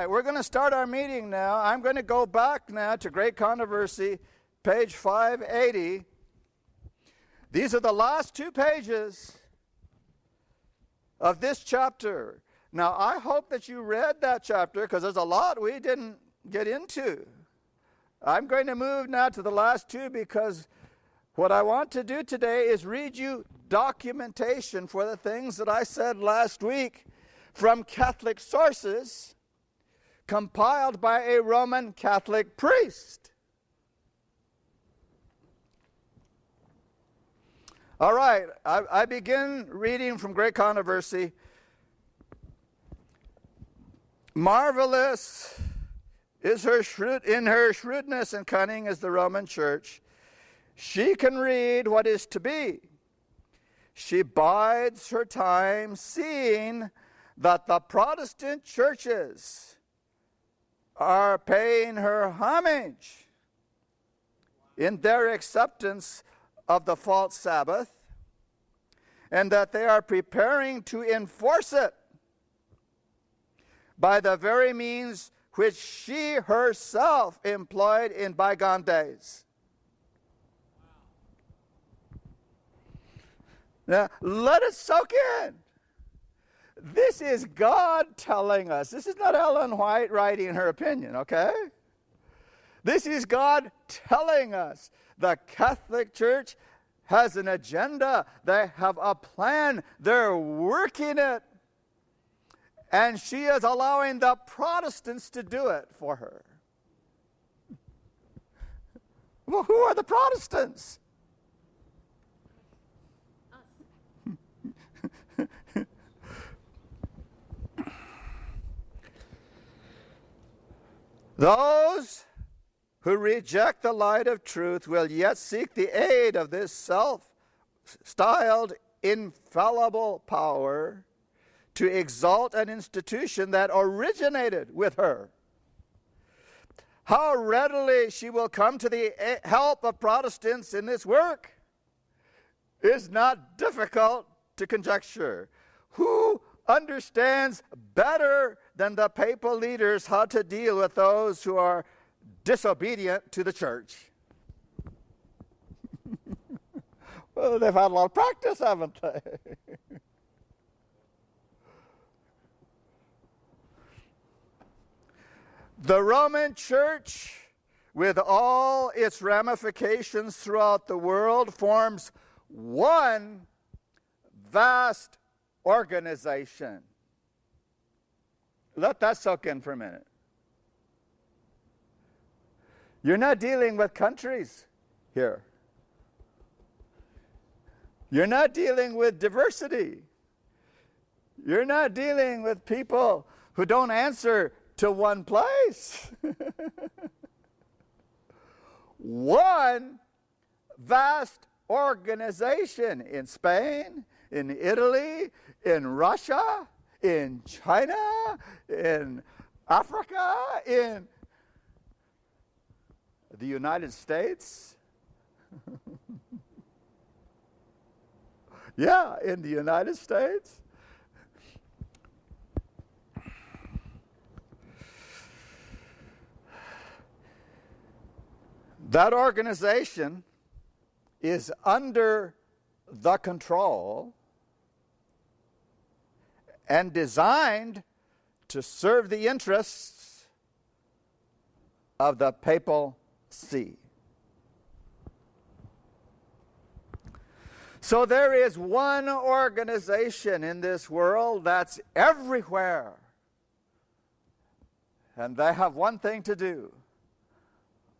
We're going to start our meeting now. I'm going to go back now to Great Controversy, page 580. These are the last 2 pages of this chapter. Now, I hope that you read that chapter because there's a lot we didn't get into. I'm going to move now to the last 2 because what I want to do today is read you documentation for the things that I said last week from Catholic sources, compiled by a Roman Catholic priest. All right, I begin reading from Great Controversy. Marvelous is in her shrewdness and cunning is the Roman Church. She can read what is to be. She bides her time, seeing that the Protestant churches are paying her homage in their acceptance of the false Sabbath, and that they are preparing to enforce it by the very means which she herself employed in bygone days. Now, let it soak in. This is God telling us. This is not Ellen White writing her opinion, okay? This is God telling us the Catholic Church has an agenda. They have a plan. They're working it. And she is allowing the Protestants to do it for her. Well, who are the Protestants? Those who reject the light of truth will yet seek the aid of this self-styled infallible power to exalt an institution that originated with her. How readily she will come to the help of Protestants in this work is not difficult to conjecture. Who understands better than the papal leaders how to deal with those who are disobedient to the church? Well, they've had a lot of practice, haven't they? The Roman Church, with all its ramifications throughout the world, forms one vast organization. Let that soak in for a minute. You're not dealing with countries here. You're not dealing with diversity. You're not dealing with people who don't answer to one place. One vast organization in Spain, in Italy, in Russia, in China, in Africa, in the United States. Yeah, in the United States. That organization is under the control and designed to serve the interests of the papal see. So there is one organization in this world that's everywhere, and they have one thing to do: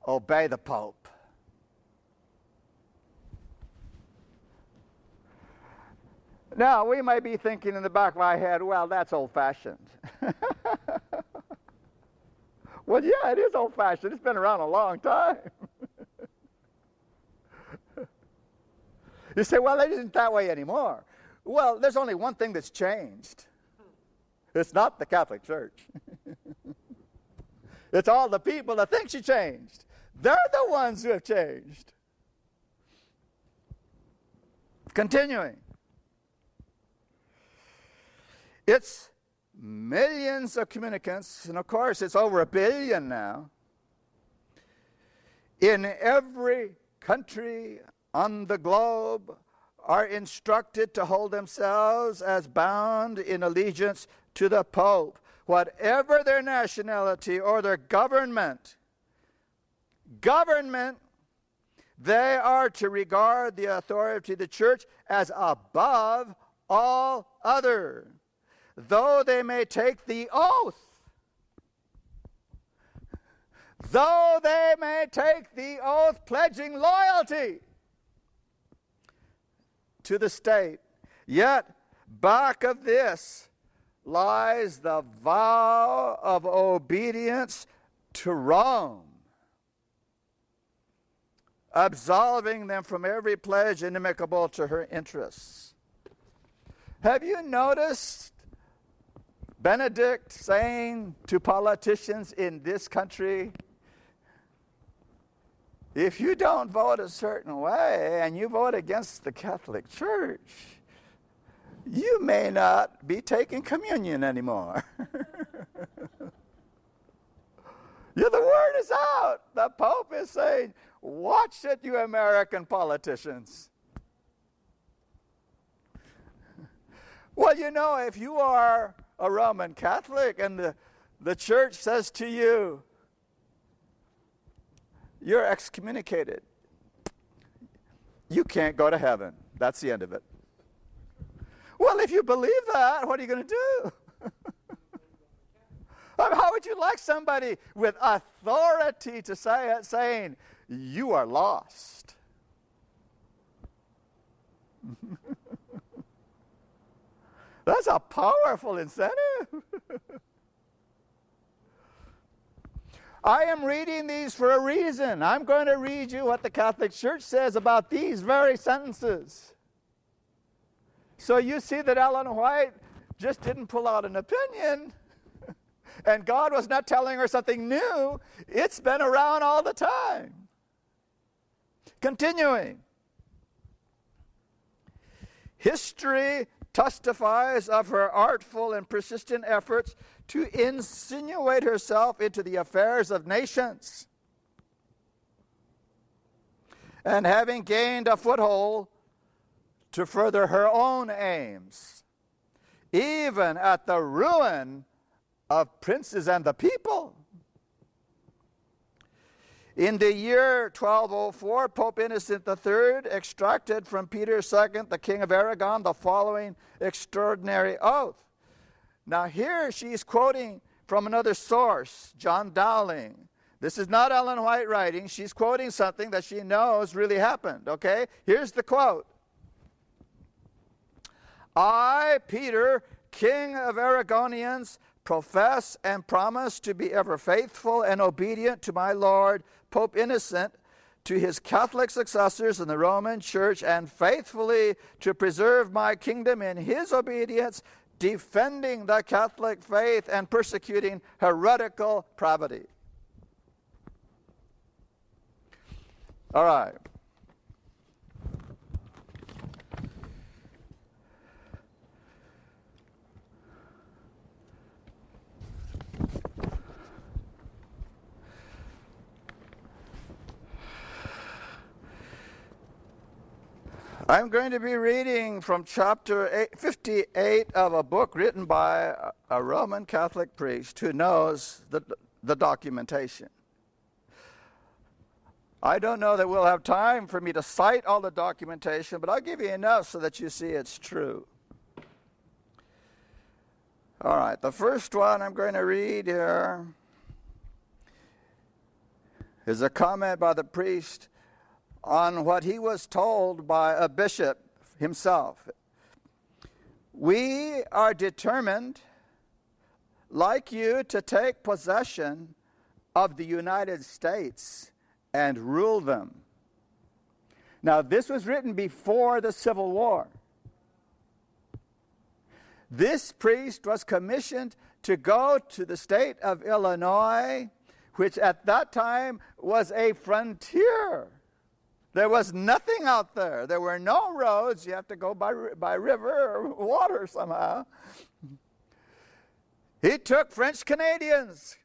obey the Pope. Now, we might be thinking in the back of our head, well, that's old-fashioned. Well, yeah, it is old-fashioned. It's been around a long time. You say, well, it isn't that way anymore. Well, there's only one thing that's changed. It's not the Catholic Church. It's all the people that think she changed. They're the ones who have changed. Continuing. It's millions of communicants, and of course it's over 1 billion now, in every country on the globe are instructed to hold themselves as bound in allegiance to the Pope, whatever their nationality or their government. They are to regard the authority of the church as above all other, though they may take the oath. Though they may take the oath pledging loyalty to the state, yet back of this lies the vow of obedience to Rome, absolving them from every pledge inimical to her interests. Have you noticed Benedict saying to politicians in this country, if you don't vote a certain way and you vote against the Catholic Church, you may not be taking communion anymore. Yeah, the word is out. The Pope is saying, watch it, you American politicians. Well, you know, if you are a Roman Catholic and the church says to you, you're excommunicated, you can't go to heaven. That's the end of it. Well, if you believe that, what are you going to do? How would you like somebody with authority to say it, saying, you are lost? That's a powerful incentive. I am reading these for a reason. I'm going to read you what the Catholic Church says about these very sentences. So you see that Ellen White just didn't pull out an opinion, and God was not telling her something new. It's been around all the time. Continuing. History testifies of her artful and persistent efforts to insinuate herself into the affairs of nations. And having gained a foothold, to further her own aims, even at the ruin of princes and the people. In the year 1204, Pope Innocent III extracted from Peter II, the King of Aragon, the following extraordinary oath. Now here she's quoting from another source, John Dowling. This is not Ellen White writing. She's quoting something that she knows really happened, okay? Here's the quote. I, Peter, King of Aragonians, profess and promise to be ever faithful and obedient to my Lord, Pope Innocent, to his Catholic successors in the Roman Church, and faithfully to preserve my kingdom in his obedience, defending the Catholic faith and persecuting heretical pravity. All right. I'm going to be reading from chapter 58 of a book written by a Roman Catholic priest who knows the documentation. I don't know that we'll have time for me to cite all the documentation, but I'll give you enough so that you see it's true. All right, the first one I'm going to read here is a comment by the priest on what he was told by a bishop himself. We are determined, like you, to take possession of the United States and rule them. Now, this was written before the Civil War. This priest was commissioned to go to the state of Illinois, which at that time was a frontier. There was nothing out there. There were no roads. You have to go by river or water somehow. He took French Canadians,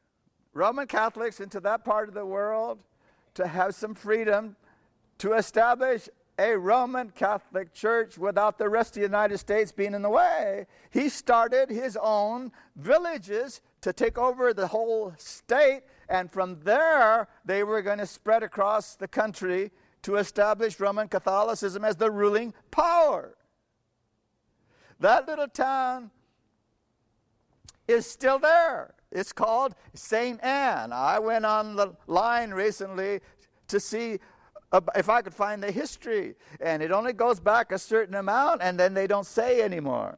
Roman Catholics, into that part of the world to have some freedom to establish a Roman Catholic Church without the rest of the United States being in the way. He started his own villages to take over the whole state, and from there they were going to spread across the country to establish Roman Catholicism as the ruling power. That little town is still there. It's called St. Anne. I went on the line recently to see if I could find the history, and it only goes back a certain amount, and then they don't say anymore.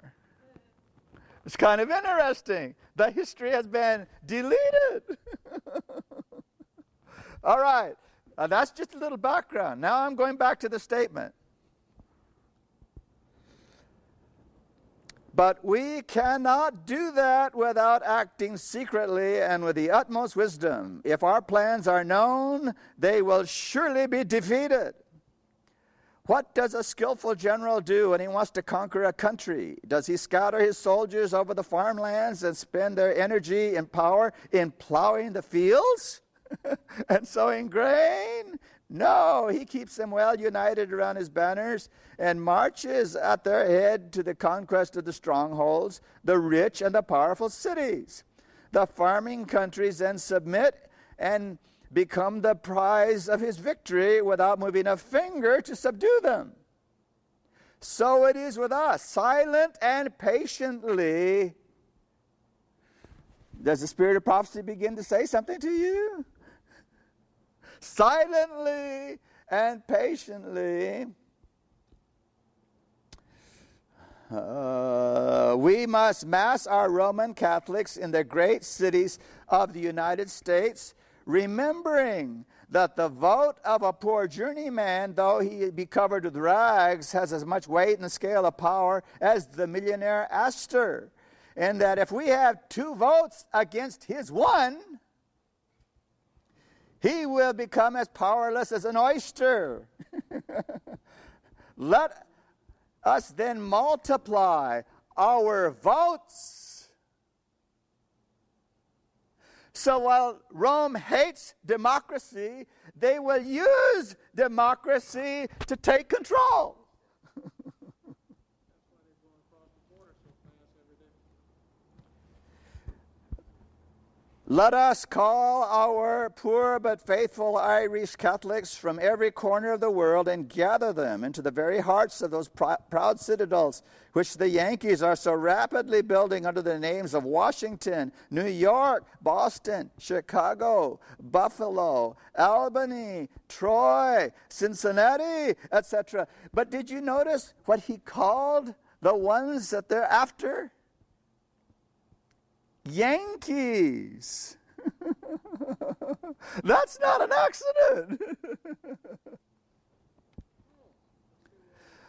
It's kind of interesting. The history has been deleted. All right, that's just a little background. Now I'm going back to the statement. But we cannot do that without acting secretly and with the utmost wisdom. If our plans are known, they will surely be defeated. What does a skillful general do when he wants to conquer a country? Does he scatter his soldiers over the farmlands and spend their energy and power in plowing the fields and sowing grain? No, he keeps them well united around his banners and marches at their head to the conquest of the strongholds, the rich and the powerful cities. The farming countries then submit and become the prize of his victory without moving a finger to subdue them. So it is with us, silent and patiently. Does the spirit of prophecy begin to say something to you? Silently and patiently, we must mass our Roman Catholics in the great cities of the United States, remembering that the vote of a poor journeyman, though he be covered with rags, has as much weight in the scale of power as the millionaire Astor, and that if we have 2 votes against his 1, he will become as powerless as an oyster. Let us then multiply our votes. So while Rome hates democracy, they will use democracy to take control. Let us call our poor but faithful Irish Catholics from every corner of the world and gather them into the very hearts of those proud citadels which the Yankees are so rapidly building under the names of Washington, New York, Boston, Chicago, Buffalo, Albany, Troy, Cincinnati, etc. But did you notice what he called the ones that they're after? Yankees. That's not an accident.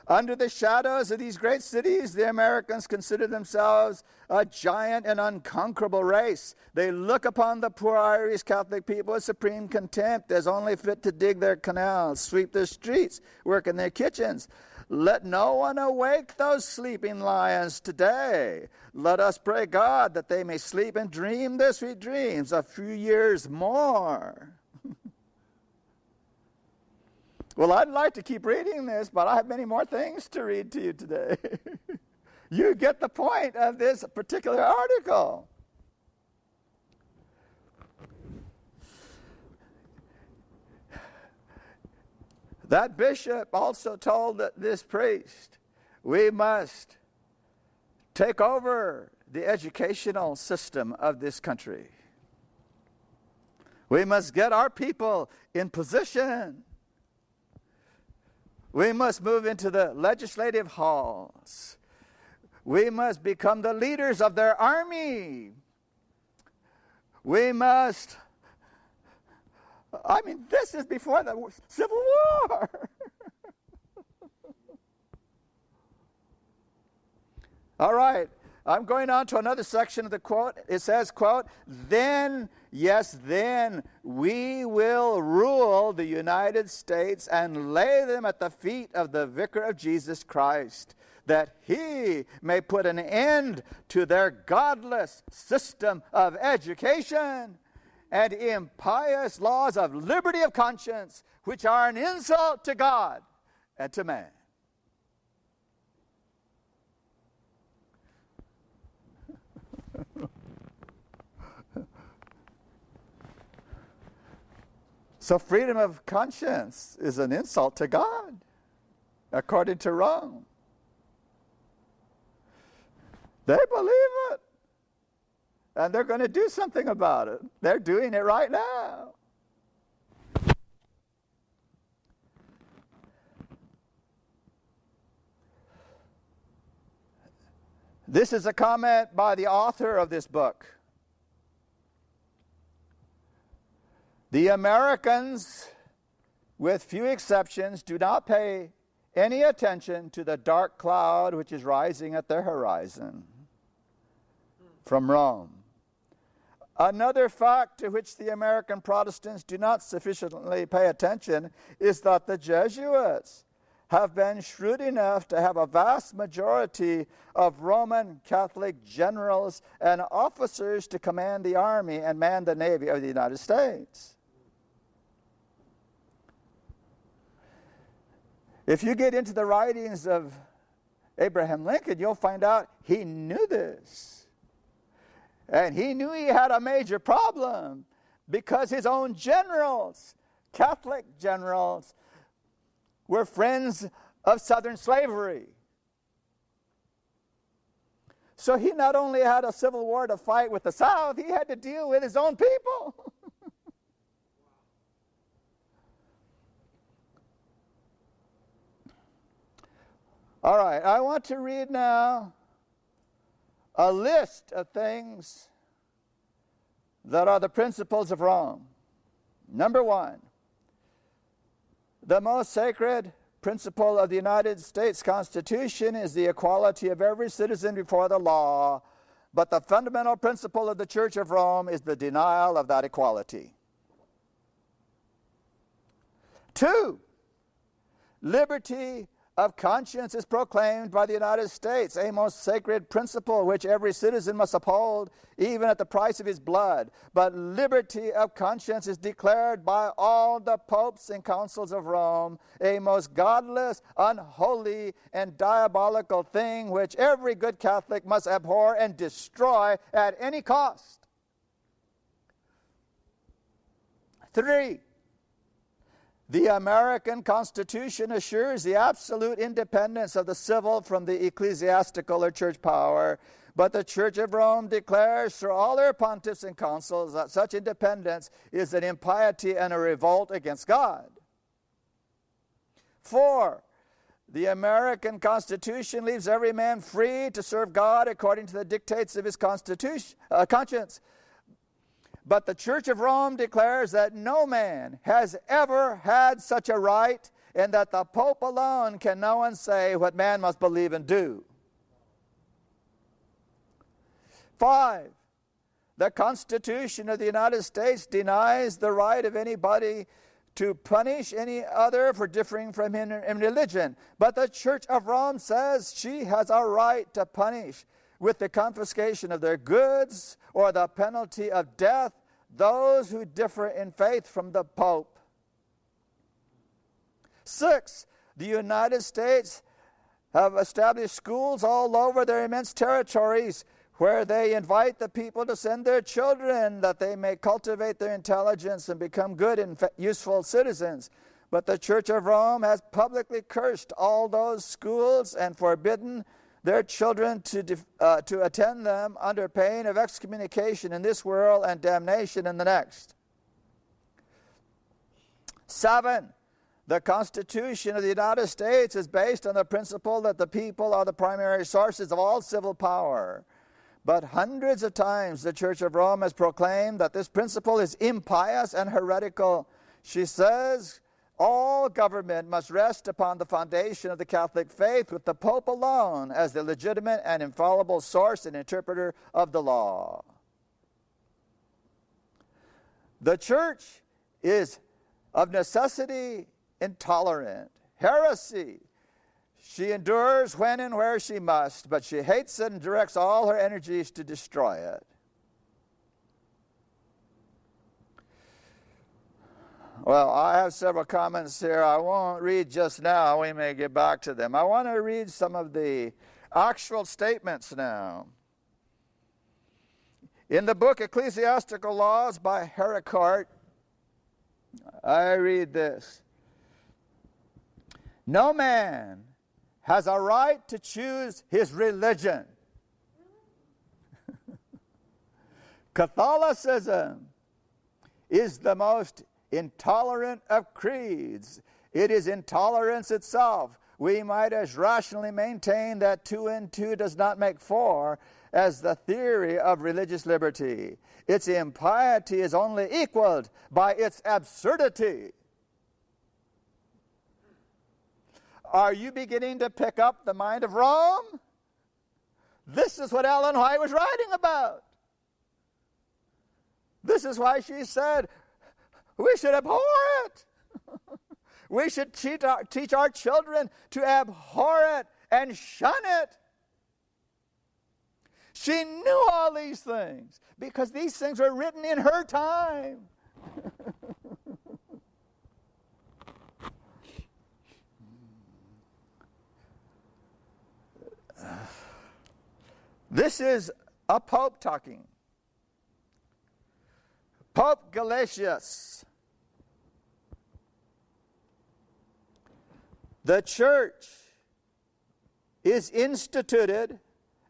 Under the shadows of these great cities, the Americans consider themselves a giant and unconquerable race. They look upon the poor Irish Catholic people with supreme contempt, as only fit to dig their canals, sweep their streets, work in their kitchens. Let no one awake those sleeping lions today. Let us pray God that they may sleep and dream their sweet dreams a few years more. Well, I'd like to keep reading this, but I have many more things to read to you today. You get the point of this particular article. That bishop also told this priest, we must take over the educational system of this country. We must get our people in position. We must move into the legislative halls. We must become the leaders of their army. We must... this is before the Civil War. All right, I'm going on to another section of the quote. It says, quote, then, yes, then we will rule the United States and lay them at the feet of the Vicar of Jesus Christ. that he may put an end to their godless system of education and impious laws of liberty of conscience, which are an insult to God and to man. So freedom of conscience is an insult to God, according to Rome. They believe it. And they're going to do something about it. They're doing it right now. This is a comment by the author of this book. The Americans, with few exceptions, do not pay any attention to the dark cloud which is rising at their horizon from Rome. Another fact to which the American Protestants do not sufficiently pay attention is that the Jesuits have been shrewd enough to have a vast majority of Roman Catholic generals and officers to command the army and man the navy of the United States. If you get into the writings of Abraham Lincoln, you'll find out he knew this. And he knew he had a major problem because his own generals, Catholic generals, were friends of Southern slavery. So he not only had a civil war to fight with the South, he had to deal with his own people. All right, I want to read now a list of things that are the principles of Rome. Number one, the most sacred principle of the United States Constitution is the equality of every citizen before the law, but the fundamental principle of the Church of Rome is the denial of that equality. Two, liberty of conscience is proclaimed by the United States, a most sacred principle which every citizen must uphold, even at the price of his blood. But liberty of conscience is declared by all the popes and councils of Rome, a most godless, unholy, and diabolical thing which every good Catholic must abhor and destroy at any cost. 3, the American Constitution assures the absolute independence of the civil from the ecclesiastical or church power, but the Church of Rome declares through all their pontiffs and councils that such independence is an impiety and a revolt against God. 4, the American Constitution leaves every man free to serve God according to the dictates of his conscience. But the Church of Rome declares that no man has ever had such a right, and that the Pope alone can know and say what man must believe and do. 5, the Constitution of the United States denies the right of anybody to punish any other for differing from him in religion. But the Church of Rome says she has a right to punish with the confiscation of their goods or the penalty of death those who differ in faith from the Pope. 6, the United States have established schools all over their immense territories where they invite the people to send their children that they may cultivate their intelligence and become good and useful citizens. But the Church of Rome has publicly cursed all those schools and forbidden their children to attend them under pain of excommunication in this world and damnation in the next. 7, the Constitution of the United States is based on the principle that the people are the primary sources of all civil power. But hundreds of times the Church of Rome has proclaimed that this principle is impious and heretical. She says all government must rest upon the foundation of the Catholic faith, with the Pope alone as the legitimate and infallible source and interpreter of the law. The Church is of necessity intolerant. Heresy She endures when and where she must, but she hates it and directs all her energies to destroy it. Well, I have several comments here. I won't read just now. We may get back to them. I want to read some of the actual statements now. In the book Ecclesiastical Laws by Haricart, I read this. No man has a right to choose his religion. Catholicism is the most intolerant of creeds. It is intolerance itself. We might as rationally maintain that 2 and 2 does not make 4 as the theory of religious liberty. Its impiety is only equaled by its absurdity. Are you beginning to pick up the mind of Rome? This is what Ellen White was writing about. This is why she said, we should abhor it. We should teach our children to abhor it and shun it. She knew all these things because these things were written in her time. This is a pope talking. Pope Gelasius. The church is instituted,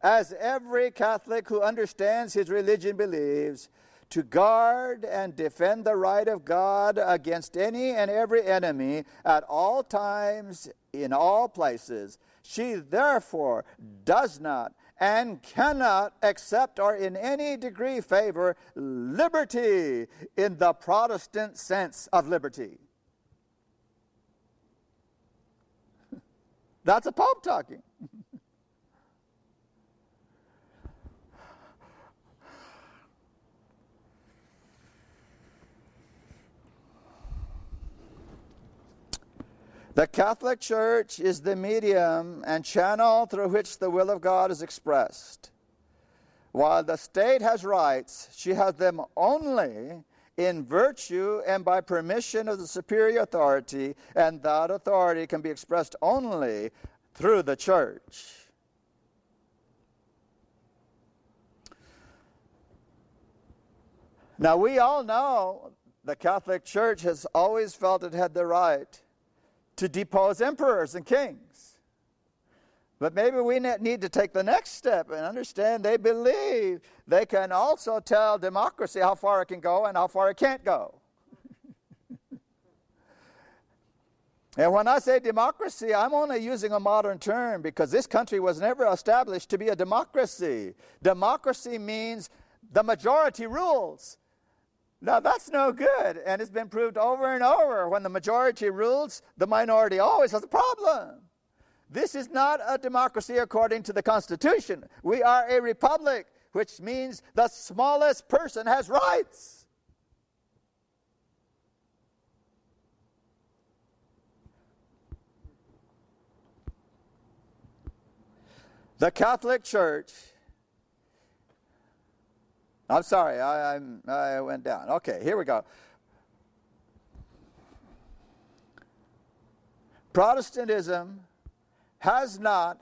as every Catholic who understands his religion believes, to guard and defend the right of God against any and every enemy at all times, in all places. She therefore does not and cannot accept or in any degree favor liberty in the Protestant sense of liberty. That's a pope talking. The Catholic Church is the medium and channel through which the will of God is expressed. While the state has rights, she has them only in virtue and by permission of the superior authority, and that authority can be expressed only through the church. Now, we all know the Catholic Church has always felt it had the right to depose emperors and kings. But maybe we need to take the next step and understand they believe they can also tell democracy how far it can go and how far it can't go. And when I say democracy, I'm only using a modern term because this country was never established to be a democracy. Democracy means the majority rules. Now, that's no good, and it's been proved over and over. When the majority rules, the minority always has a problem. This is not a democracy according to the Constitution. We are a republic, which means the smallest person has rights. The Catholic Church, I'm sorry, I went down. Okay, here we go. Protestantism has not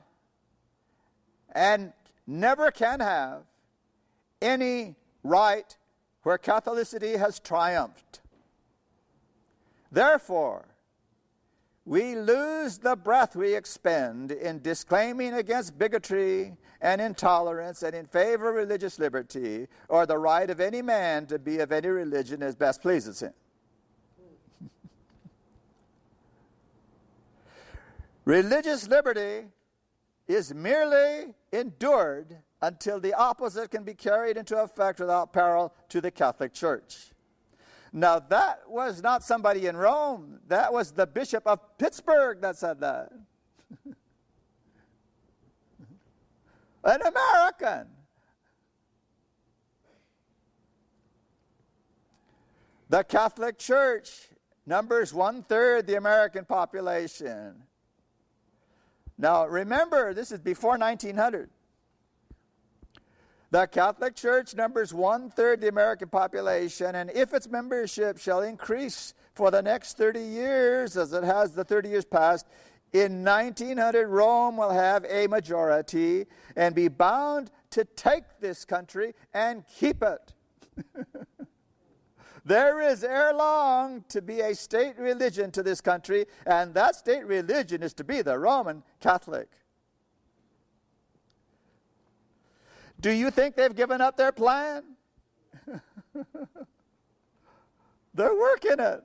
and never can have any right where Catholicity has triumphed. Therefore, we lose the breath we expend in disclaiming against bigotry and intolerance and in favor of religious liberty or the right of any man to be of any religion as best pleases him. Religious liberty is merely endured until the opposite can be carried into effect without peril to the Catholic Church. Now, that was not somebody in Rome. That was the Bishop of Pittsburgh that said that. An American. The Catholic Church numbers 1/3 the American population. Now, remember, this is before 1900. The Catholic Church numbers 1/3 the American population, and if its membership shall increase for the next 30 years, as it has the 30 years past, in 1900 Rome will have a majority and be bound to take this country and keep it. There is ere long to be a state religion to this country, and that state religion is to be the Roman Catholic. Do you think they've given up their plan? They're working it.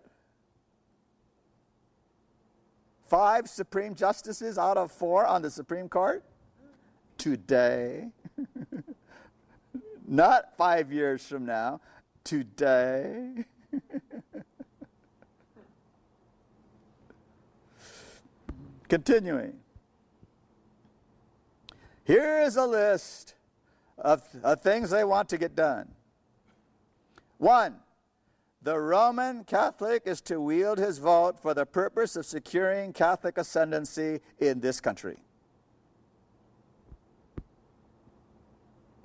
5 Supreme Justices out of 4 on the Supreme Court today. Not 5 years from now. Today. Continuing. Here is a list of things they want to get done. 1. The Roman Catholic is to wield his vote for the purpose of securing Catholic ascendancy in this country.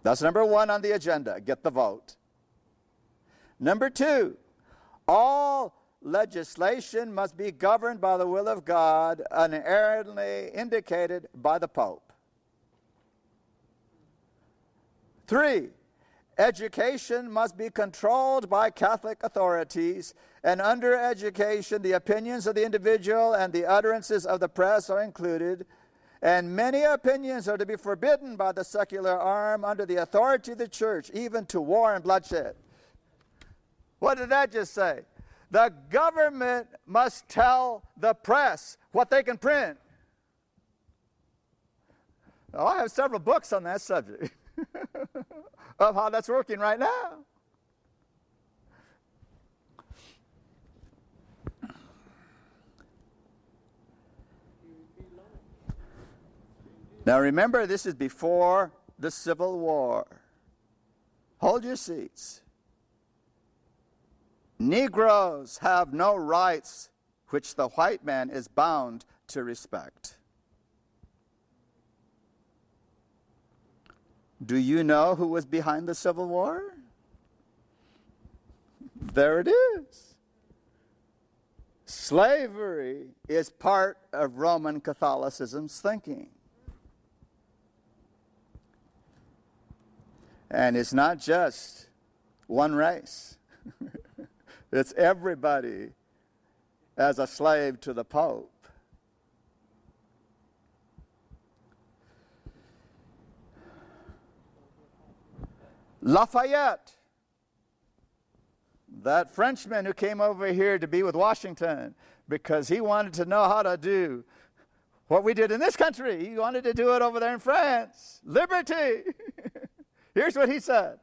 That's number 1 on the agenda. Get the vote. Number 2, all legislation must be governed by the will of God, unerringly indicated by the Pope. 3, education must be controlled by Catholic authorities, and under education the opinions of the individual and the utterances of the press are included, and many opinions are to be forbidden by the secular arm under the authority of the Church, even to war and bloodshed. What did that just say? The government must tell the press what they can print. Now, I have several books on that subject of how that's working right now. Now remember, this is before the Civil War. Hold your seats. Negroes have no rights which the white man is bound to respect. Do you know who was behind the Civil War? There it is. Slavery is part of Roman Catholicism's thinking. And it's not just one race. It's everybody as a slave to the Pope. Lafayette, that Frenchman who came over here to be with Washington because he wanted to know how to do what we did in this country. He wanted to do it over there in France. Liberty. Here's what he said.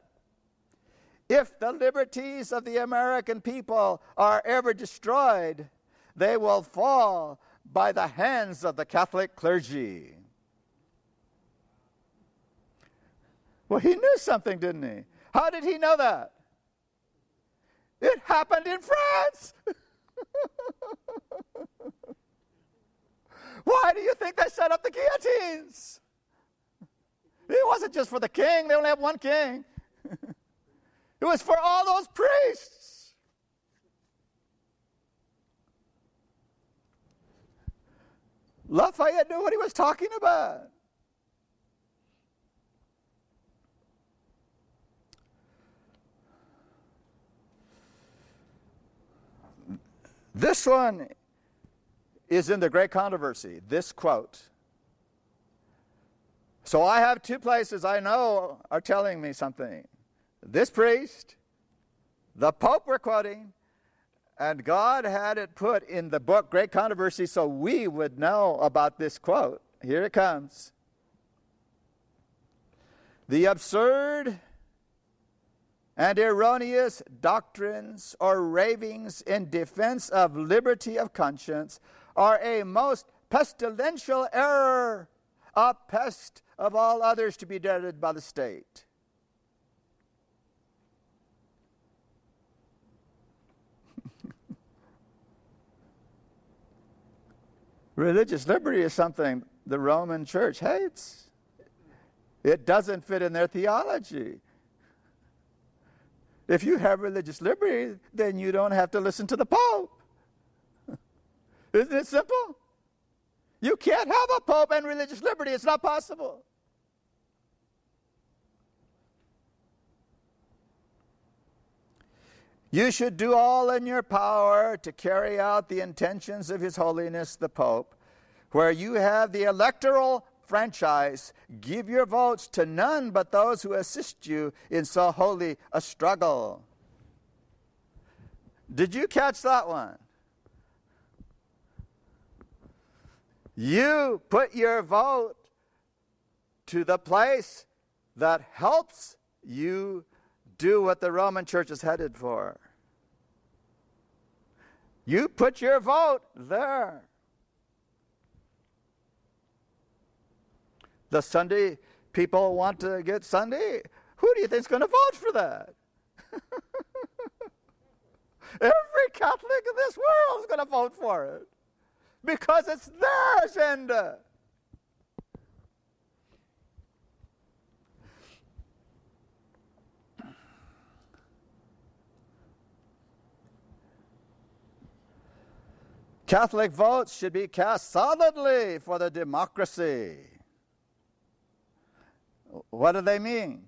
If the liberties of the American people are ever destroyed, they will fall by the hands of the Catholic clergy. Well, he knew something, didn't he? How did he know that? It happened in France. Why do you think they set up the guillotines? It wasn't just for the king. They only have one king. It was for all those priests. Lafayette knew what he was talking about. This one is in the Great Controversy, this quote. So I have 2 places I know are telling me something. This priest, the Pope we're quoting, and God had it put in the book Great Controversy so we would know about this quote. Here it comes. The absurd and erroneous doctrines or ravings in defense of liberty of conscience are a most pestilential error, a pest of all others to be dreaded by the state. Religious liberty is something the Roman Church hates. It doesn't fit in their theology. If you have religious liberty, then you don't have to listen to the Pope. Isn't it simple? You can't have a Pope and religious liberty. It's not possible. You should do all in your power to carry out the intentions of His Holiness the Pope. Where you have the electoral franchise, give your votes to none but those who assist you in so holy a struggle. Did you catch that one? You put your vote to the place that helps you do what the Roman Church is headed for. You put your vote there. The Sunday people want to get Sunday. Who do you think is going to vote for that? Every Catholic in this world is going to vote for it because it's their agenda. Catholic votes should be cast solidly for the democracy. What do they mean?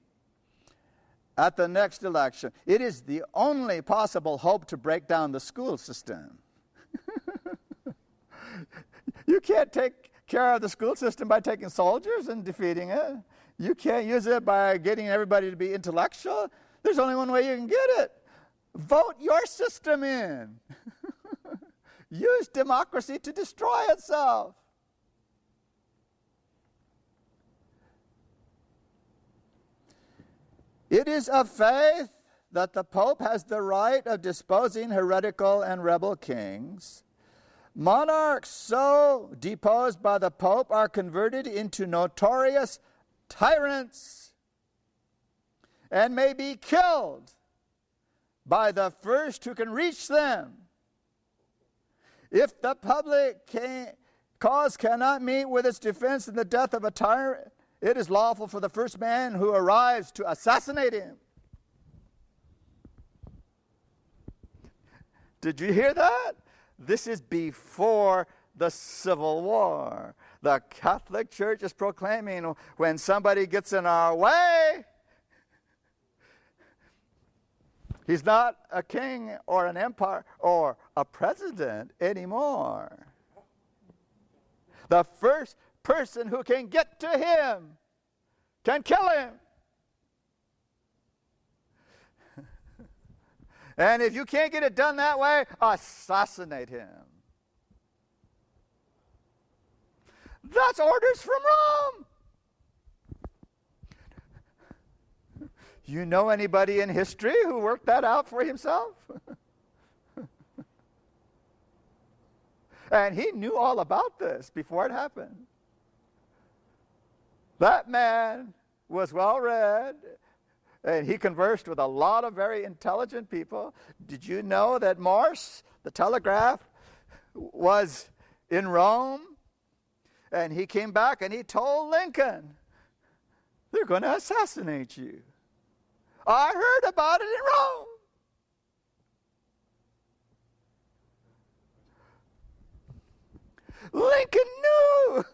At the next election, it is the only possible hope to break down the school system. You can't take care of the school system by taking soldiers and defeating it. You can't use it by getting everybody to be intellectual. There's only one way you can get it. Vote your system in. Use democracy to destroy itself. It is of faith that the Pope has the right of disposing heretical and rebel kings. Monarchs so deposed by the Pope are converted into notorious tyrants and may be killed by the first who can reach them. If the public cause cannot meet with its defense in the death of a tyrant, it is lawful for the first man who arrives to assassinate him. Did you hear that? This is before the Civil War. The Catholic Church is proclaiming when somebody gets in our way, he's not a king or an empire or a president anymore. The first person who can get to him can kill him. And if you can't get it done that way, assassinate him. That's orders from Rome. You know anybody in history who worked that out for himself? And he knew all about this before it happened. That man was well read, and he conversed with a lot of very intelligent people. Did you know that Morse, the telegraph, was in Rome? And he came back and he told Lincoln, they're going to assassinate you. I heard about it in Rome. Lincoln knew.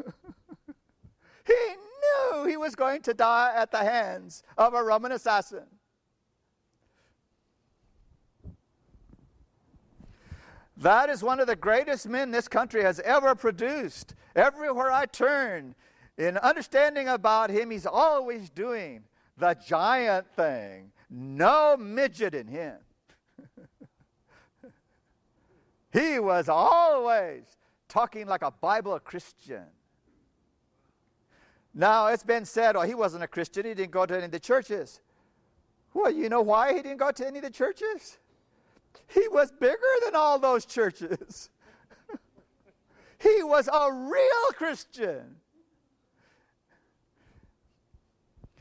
He knew he was going to die at the hands of a Roman assassin. That is one of the greatest men this country has ever produced. Everywhere I turn, in understanding about him, he's always doing the giant thing. No midget in him. He was always talking like a Bible Christian. Now, it's been said, oh, he wasn't a Christian. He didn't go to any of the churches. Well, you know why he didn't go to any of the churches? He was bigger than all those churches. He was a real Christian.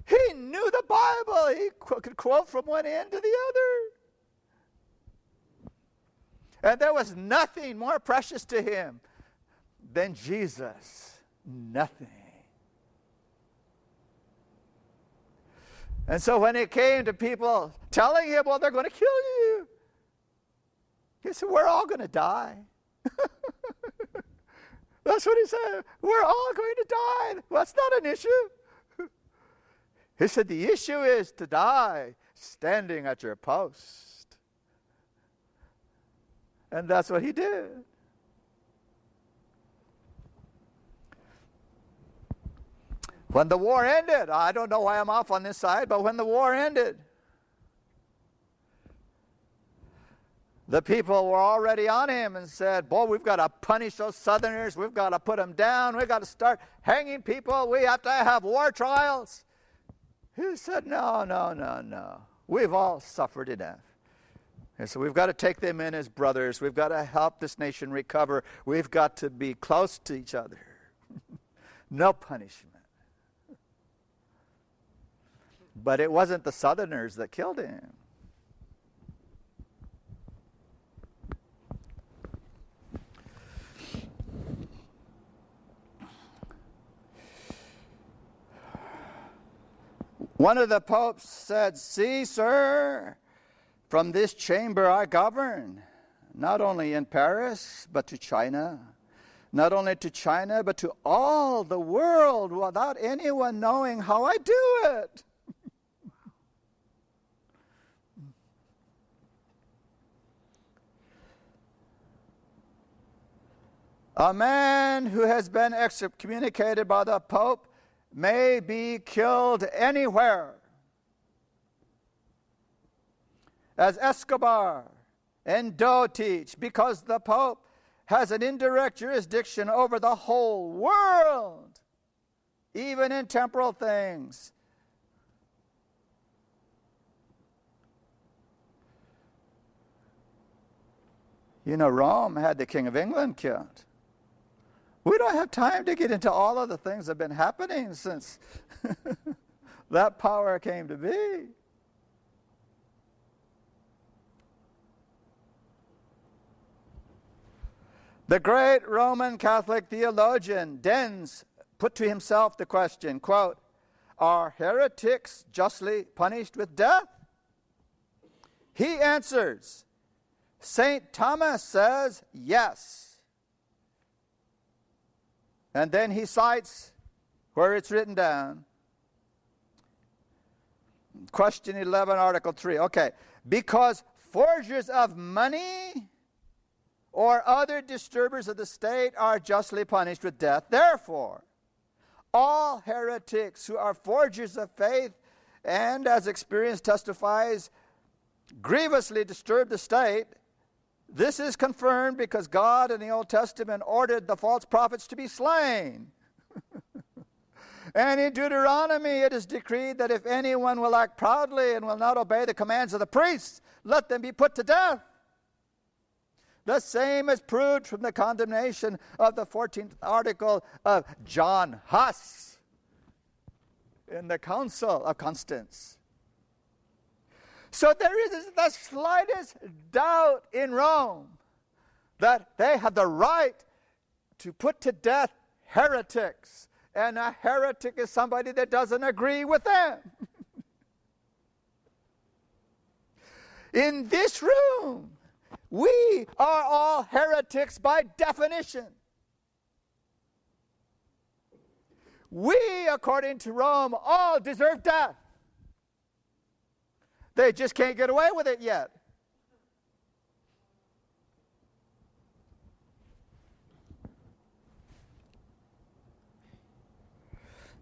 He knew the Bible. He could quote from one end to the other. And there was nothing more precious to him than Jesus. nothing. And so when it came to people telling him, well, they're going to kill you, he said, we're all going to die. That's what he said. We're all going to die. Well, that's not an issue. He said, the issue is to die standing at your post. And that's what he did. When the war ended, I don't know why I'm off on this side, but when the war ended, the people were already on him and said, boy, we've got to punish those Southerners. We've got to put them down. We've got to start hanging people. We have to have war trials. He said, no. We've all suffered enough. And so we've got to take them in as brothers. We've got to help this nation recover. We've got to be close to each other. No punishment. But it wasn't the Southerners that killed him. One of the popes said, see, sir, from this chamber I govern, not only in Paris, but to China. Not only to China, but to all the world without anyone knowing how I do it. A man who has been excommunicated by the Pope may be killed anywhere. As Escobar and Doe teach, because the Pope has an indirect jurisdiction over the whole world, even in temporal things. You know, Rome had the King of England killed. We don't have time to get into all of the things that have been happening since that power came to be. The great Roman Catholic theologian Dens put to himself the question, quote, are heretics justly punished with death? He answers, St. Thomas says yes. And then he cites where it's written down. Question 11, Article 3. Okay. Because forgers of money or other disturbers of the state are justly punished with death. Therefore, all heretics who are forgers of faith and, as experience testifies, grievously disturb the state, this is confirmed because God in the Old Testament ordered the false prophets to be slain. And in Deuteronomy it is decreed that if anyone will act proudly and will not obey the commands of the priests, let them be put to death. The same is proved from the condemnation of the 14th article of John Huss in the Council of Constance. So there isn't the slightest doubt in Rome that they have the right to put to death heretics. And a heretic is somebody that doesn't agree with them. In this room, we are all heretics by definition. We, according to Rome, all deserve death. They just can't get away with it yet.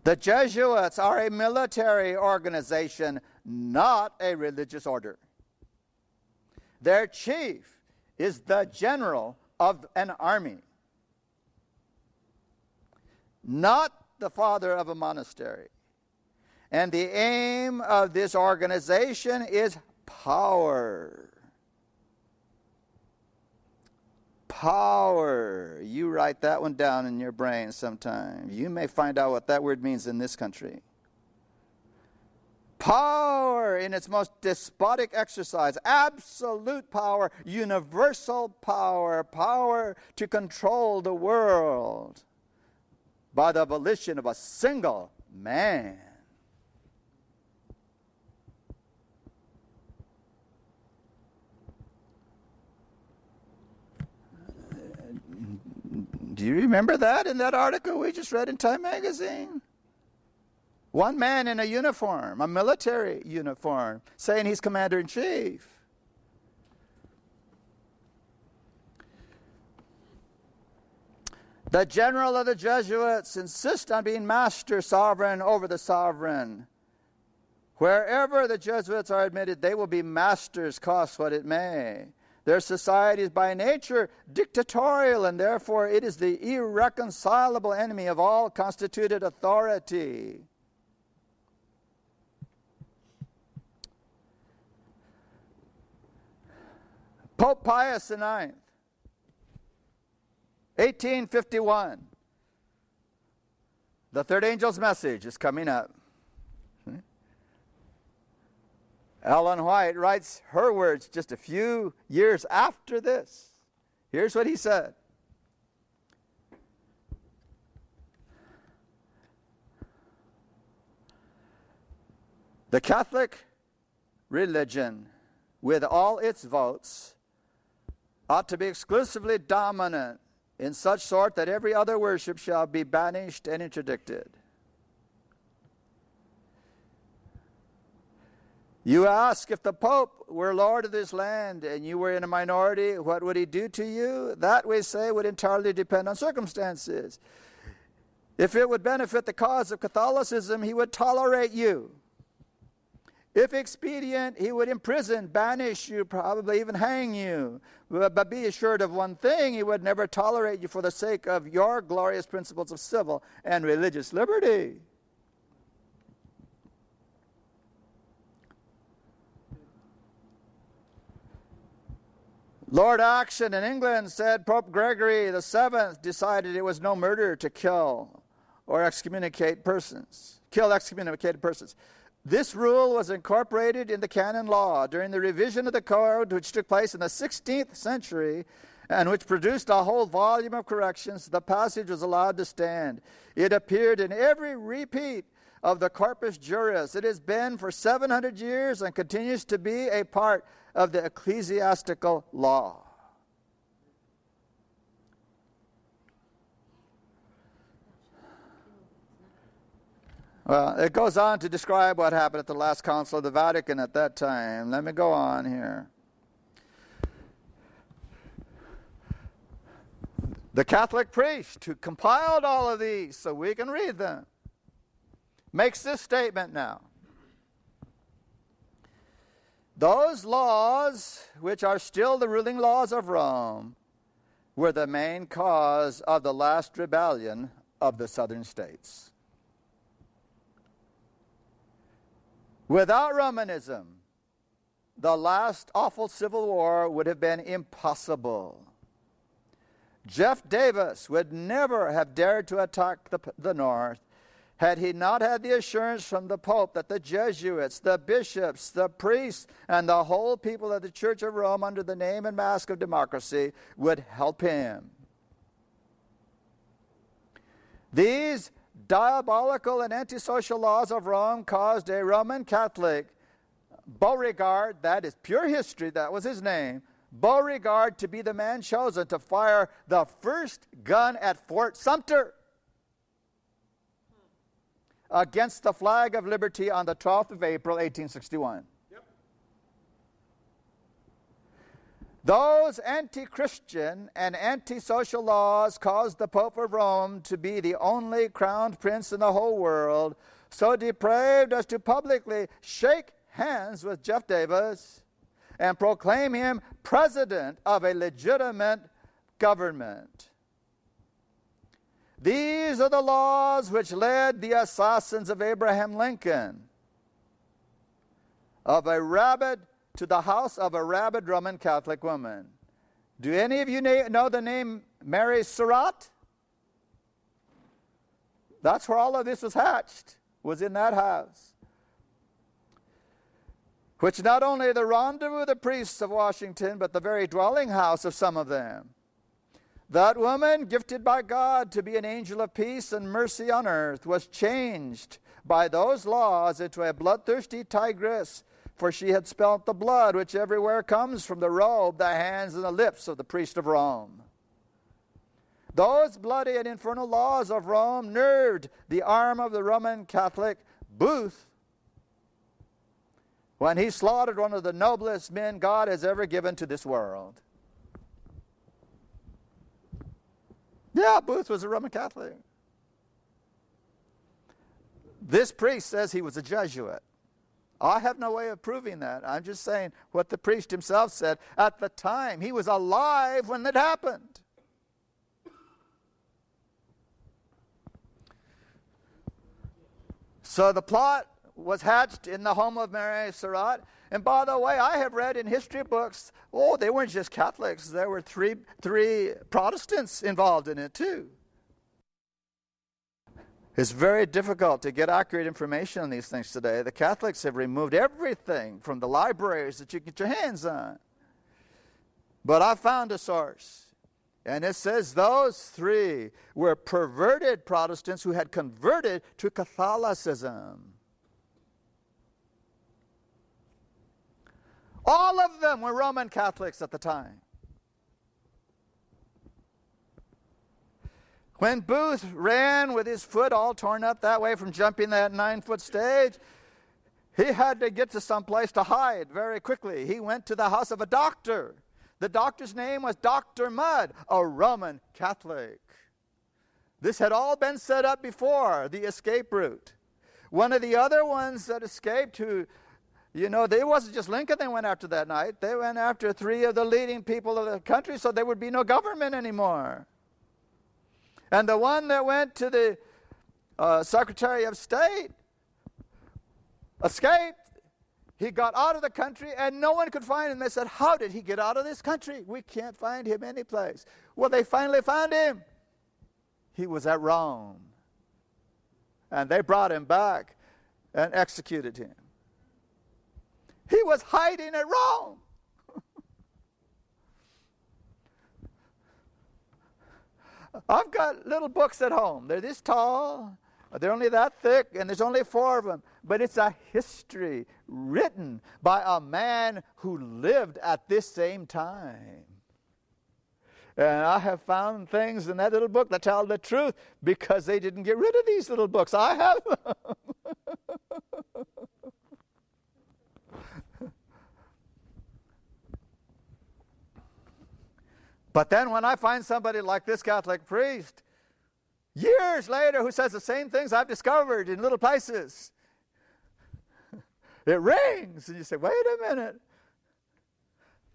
The Jesuits are a military organization, not a religious order. Their chief is the general of an army, not the father of a monastery. And the aim of this organization is power. Power. You write that one down in your brain sometime. You may find out what that word means in this country. Power in its most despotic exercise, absolute power, universal power, power to control the world. by the volition of a single man. Do you remember that in that article we just read in Time magazine? One man in a uniform, a military uniform, saying he's commander-in-chief. The general of the Jesuits insists on being master sovereign over the sovereign. Wherever the Jesuits are admitted, they will be masters, cost what it may. Their society is by nature dictatorial, and therefore it is the irreconcilable enemy of all constituted authority. Pope Pius IX, 1851. The third angel's message is coming up. Ellen White writes her words just a few years after this. Here's what he said. The Catholic religion, with all its votes, ought to be exclusively dominant in such sort that every other worship shall be banished and interdicted. You ask, if the Pope were Lord of this land and you were in a minority, what would he do to you? That, we say, would entirely depend on circumstances. If it would benefit the cause of Catholicism, he would tolerate you. If expedient, he would imprison, banish you, probably even hang you. But be assured of one thing, he would never tolerate you for the sake of your glorious principles of civil and religious liberty. Lord Acton in England said Pope Gregory VII decided it was no murder to kill or excommunicate persons. Kill excommunicated persons. This rule was incorporated in the canon law during the revision of the code, which took place in the 16th century and which produced a whole volume of corrections. The passage was allowed to stand. It appeared in every repeat of the Corpus Juris. It has been for 700 years and continues to be a part of the ecclesiastical law. Well, it goes on to describe what happened at the last Council of the Vatican at that time. Let me go on here. The Catholic priest who compiled all of these so we can read them makes this statement now. Those laws, which are still the ruling laws of Rome, were the main cause of the last rebellion of the southern states. Without Romanism, the last awful civil war would have been impossible. Jeff Davis would never have dared to attack the North had he not had the assurance from the Pope that the Jesuits, the bishops, the priests, and the whole people of the Church of Rome under the name and mask of democracy would help him. These diabolical and antisocial laws of Rome caused a Roman Catholic, Beauregard, that is pure history, that was his name, Beauregard, to be the man chosen to fire the first gun at Fort Sumter against the flag of liberty on the 12th of April, 1861. Yep. Those anti-Christian and anti-social laws caused the Pope of Rome to be the only crowned prince in the whole world, so depraved as to publicly shake hands with Jeff Davis and proclaim him president of a legitimate government. These are the laws which led the assassins of Abraham Lincoln to the house of a rabid Roman Catholic woman. Do any of you know the name Mary Surratt? That's where all of this was hatched, was in that house, which not only the rendezvous of the priests of Washington, but the very dwelling house of some of them. That woman, gifted by God to be an angel of peace and mercy on earth, was changed by those laws into a bloodthirsty tigress, for she had spilt the blood which everywhere comes from the robe, the hands, and the lips of the priest of Rome. Those bloody and infernal laws of Rome nerved the arm of the Roman Catholic Booth when he slaughtered one of the noblest men God has ever given to this world. Yeah, Booth was a Roman Catholic. This priest says he was a Jesuit. I have no way of proving that. I'm just saying what the priest himself said at the time. He was alive when it happened. So the plot was hatched in the home of Mary Surratt. And by the way, I have read in history books, they weren't just Catholics. There were three Protestants involved in it too. It's very difficult to get accurate information on these things today. The Catholics have removed everything from the libraries that you can get your hands on. But I found a source, and it says those three were perverted Protestants who had converted to Catholicism. All of them were Roman Catholics at the time. When Booth ran with his foot all torn up that way from jumping that 9-foot stage, he had to get to some place to hide very quickly. He went to the house of a doctor. The doctor's name was Dr. Mudd, a Roman Catholic. This had all been set up before, the escape route. One of the other ones that escaped they wasn't just Lincoln they went after that night. They went after 3 of the leading people of the country so there would be no government anymore. And the one that went to the Secretary of State escaped. He got out of the country and no one could find him. They said, how did he get out of this country? We can't find him anyplace. Well, they finally found him. He was at Rome. And they brought him back and executed him. He was hiding at Rome. I've got little books at home. They're this tall. They're only that thick, and there's only 4 of them. But it's a history written by a man who lived at this same time. And I have found things in that little book that tell the truth because they didn't get rid of these little books. I have them. But then when I find somebody like this Catholic priest, years later, who says the same things I've discovered in little places, it rings. And you say, wait a minute.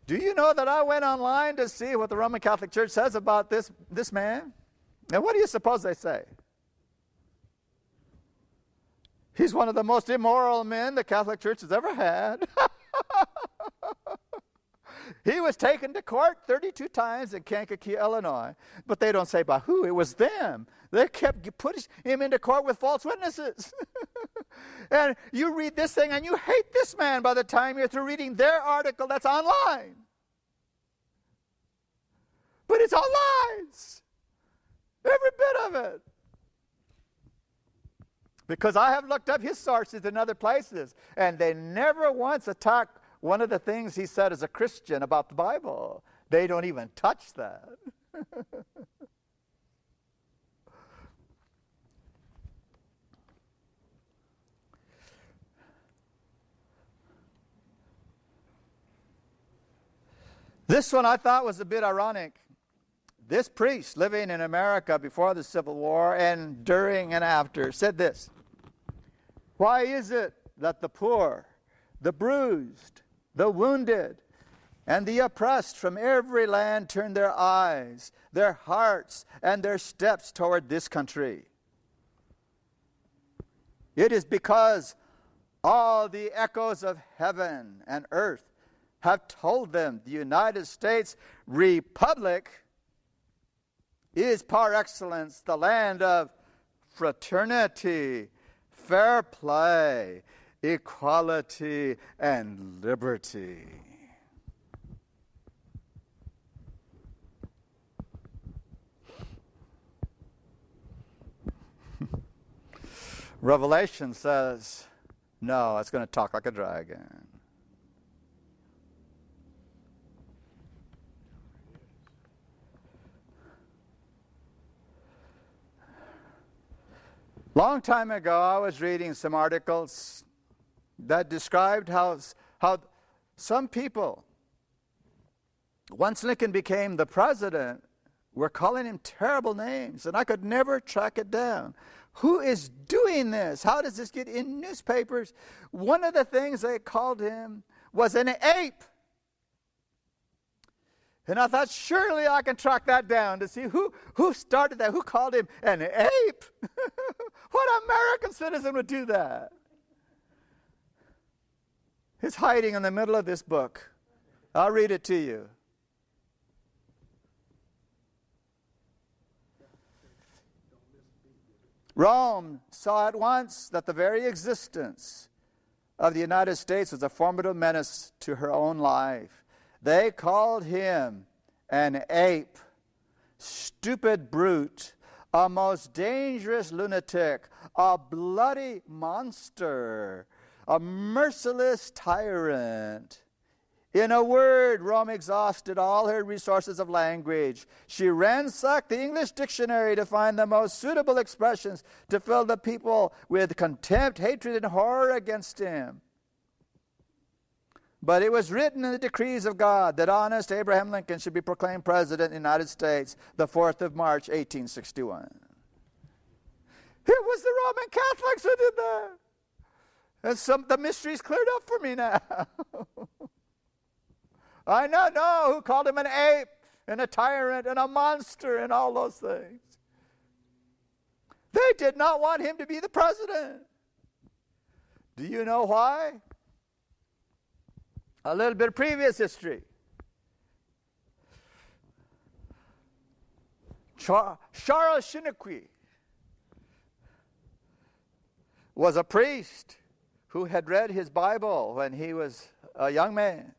Do you know that I went online to see what the Roman Catholic Church says about this man? And what do you suppose they say? He's one of the most immoral men the Catholic Church has ever had. He was taken to court 32 times in Kankakee, Illinois. But they don't say by who. It was them. They kept putting him into court with false witnesses. And you read this thing and you hate this man by the time you're through reading their article that's online. But it's all lies. Every bit of it. Because I have looked up his sources in other places, and they never once attack one of the things he said as a Christian about the Bible. They don't even touch that. This one I thought was a bit ironic. This priest living in America before the Civil War and during and after said this: why is it that the poor, the bruised, the wounded, and the oppressed from every land turn their eyes, their hearts, and their steps toward this country? It is because all the echoes of heaven and earth have told them the United States Republic is par excellence the land of fraternity, fair play, equality, and liberty. Revelation says, no, it's going to talk like a dragon. Long time ago, I was reading some articles that described how some people, once Lincoln became the president, were calling him terrible names, and I could never track it down. Who is doing this? How does this get in newspapers? One of the things they called him was an ape. And I thought, surely I can track that down to see who started that, who called him an ape. What American citizen would do that? It's hiding in the middle of this book. I'll read it to you. Rome saw at once that the very existence of the United States was a formidable menace to her own life. They called him an ape, stupid brute, a most dangerous lunatic, a bloody monster, a merciless tyrant. In a word, Rome exhausted all her resources of language. She ransacked the English dictionary to find the most suitable expressions to fill the people with contempt, hatred, and horror against him. But it was written in the decrees of God that honest Abraham Lincoln should be proclaimed president of the United States the 4th of March, 1861. It was the Roman Catholics who did that. And the mystery's cleared up for me now. I now know who called him an ape and a tyrant and a monster and all those things. They did not want him to be the president. Do you know why? A little bit of previous history. Charles Chiniquy was a priest who had read his Bible when he was a young man.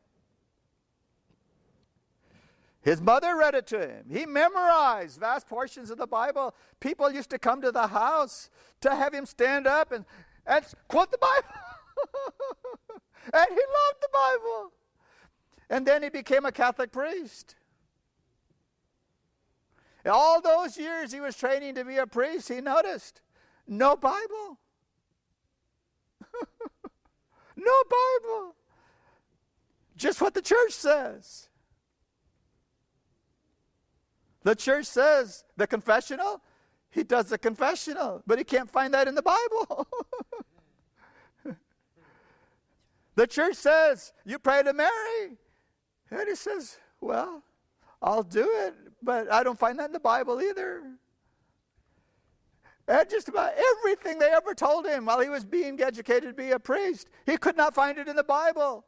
His mother read it to him. He memorized vast portions of the Bible. People used to come to the house to have him stand up and quote the Bible. And he loved the Bible. And then he became a Catholic priest. In all those years he was training to be a priest, he noticed no Bible. No Bible. Just what the church says. The church says the confessional, he does the confessional, but he can't find that in the Bible. The church says, you pray to Mary. And he says, well, I'll do it, but I don't find that in the Bible either. And just about everything they ever told him while he was being educated to be a priest, he could not find it in the Bible.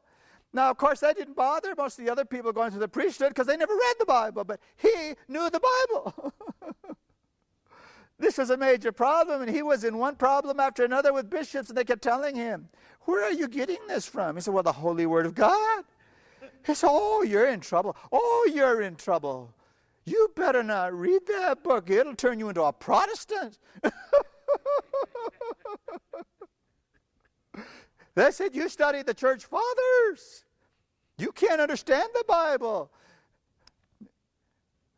Now, of course, that didn't bother most of the other people going to the priesthood because they never read the Bible, but he knew the Bible. This was a major problem, and he was in one problem after another with bishops, and they kept telling him, where are you getting this from? He said, well, the Holy Word of God. He said, oh, you're in trouble. Oh, you're in trouble. You better not read that book. It'll turn you into a Protestant. They said, you study the church fathers. You can't understand the Bible.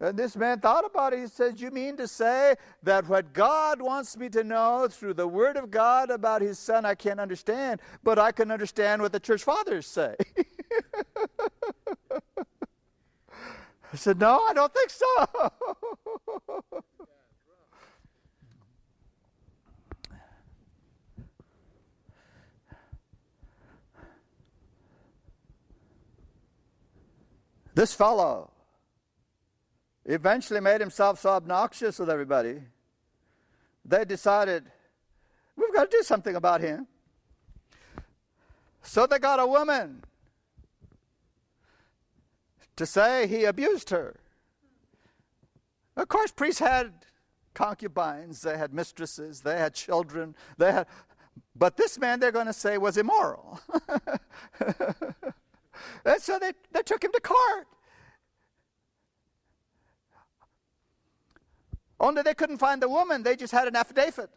And this man thought about it. He says, you mean to say that what God wants me to know through the Word of God about His Son I can't understand, but I can understand what the church fathers say? I said, no, I don't think so. This fellow eventually made himself so obnoxious with everybody, they decided, we've got to do something about him. So they got a woman to say he abused her. Of course, priests had concubines, they had mistresses, they had children, but this man they're going to say was immoral. And so they took him to court. Only they couldn't find the woman. They just had an affidavit.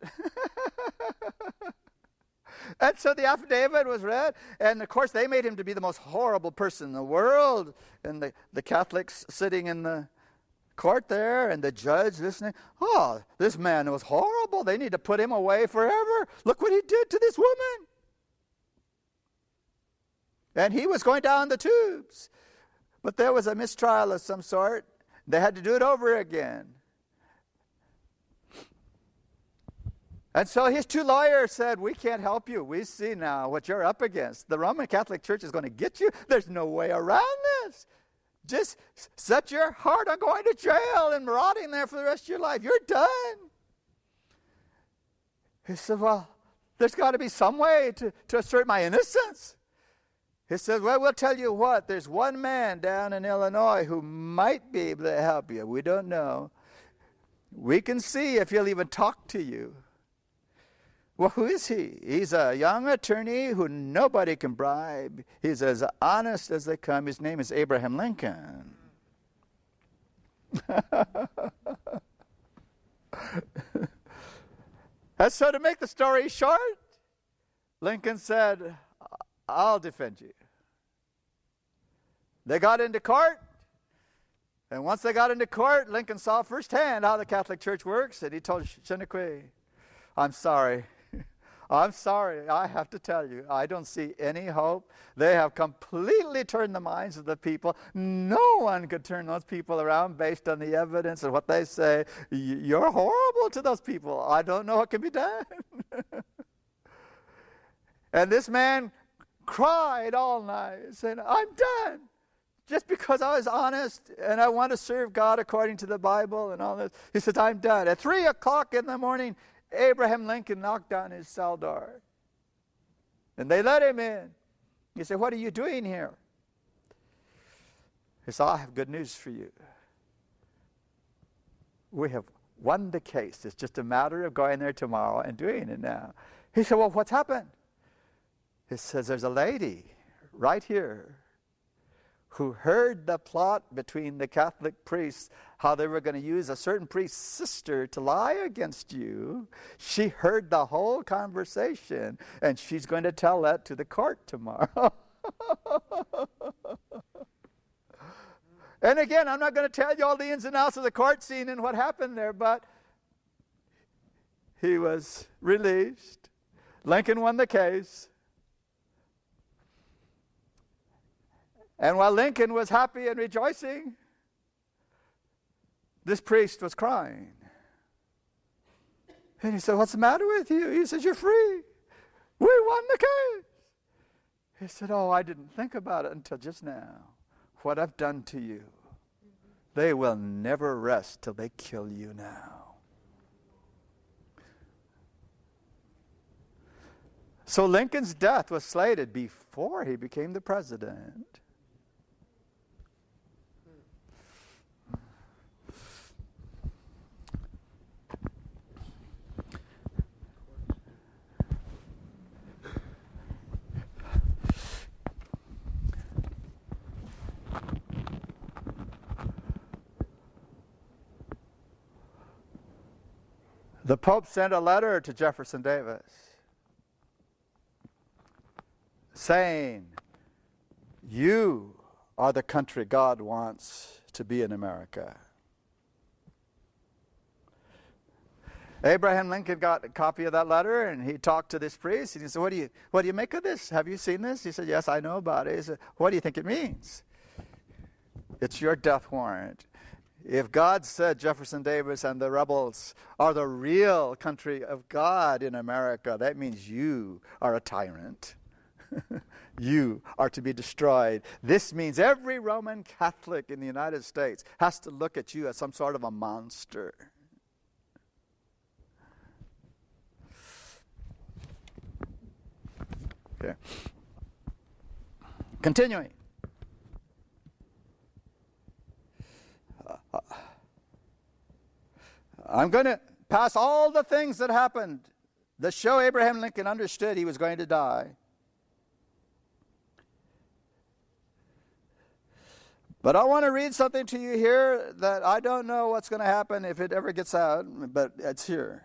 And so the affidavit was read, and of course they made him to be the most horrible person in the world. And the Catholics sitting in the court there, and the judge listening. Oh, this man was horrible. They need to put him away forever. Look what he did to this woman. And he was going down the tubes. But there was a mistrial of some sort. They had to do it over again. And so his two lawyers said, we can't help you. We see now what you're up against. The Roman Catholic Church is going to get you. There's no way around this. Just set your heart on going to jail and rotting there for the rest of your life. You're done. He said, well, there's got to be some way to assert my innocence. He said, well, we'll tell you what. There's one man down in Illinois who might be able to help you. We don't know. We can see if he'll even talk to you. Well, who is he? He's a young attorney who nobody can bribe. He's as honest as they come. His name is Abraham Lincoln. And so to make the story short, Lincoln said, I'll defend you. They got into court. And once they got into court, Lincoln saw firsthand how the Catholic Church works. And he told Chenique, I'm sorry. I'm sorry, I have to tell you, I don't see any hope. They have completely turned the minds of the people. No one could turn those people around based on the evidence of what they say. You're horrible to those people. I don't know what can be done. And this man cried all night, saying, I'm done. Just because I was honest and I want to serve God according to the Bible and all this. He says, I'm done. At 3 o'clock in the morning, Abraham Lincoln knocked on his cell door. And they let him in. He said, what are you doing here? He said, I have good news for you. We have won the case. It's just a matter of going there tomorrow and doing it now. He said, well, what's happened? He says, there's a lady right here who heard the plot between the Catholic priests, how they were going to use a certain priest's sister to lie against you. She heard the whole conversation, and she's going to tell that to the court tomorrow. And again, I'm not going to tell you all the ins and outs of the court scene and what happened there, but he was released. Lincoln won the case. And while Lincoln was happy and rejoicing, this priest was crying. And he said, what's the matter with you? He says, you're free. We won the case. He said, oh, I didn't think about it until just now. What I've done to you. They will never rest till they kill you now. So Lincoln's death was slated before he became the president. The Pope sent a letter to Jefferson Davis saying, you are the country God wants to be in America. Abraham Lincoln got a copy of that letter, and he talked to this priest, and he said, what do you make of this? Have you seen this? He said, yes, I know about it. He said, what do you think it means? It's your death warrant. If God said Jefferson Davis and the rebels are the real country of God in America, that means you are a tyrant. You are to be destroyed. This means every Roman Catholic in the United States has to look at you as some sort of a monster. Okay. Continuing. I'm going to pass all the things that happened that show Abraham Lincoln understood he was going to die. But I want to read something to you here that I don't know what's going to happen if it ever gets out, but it's here.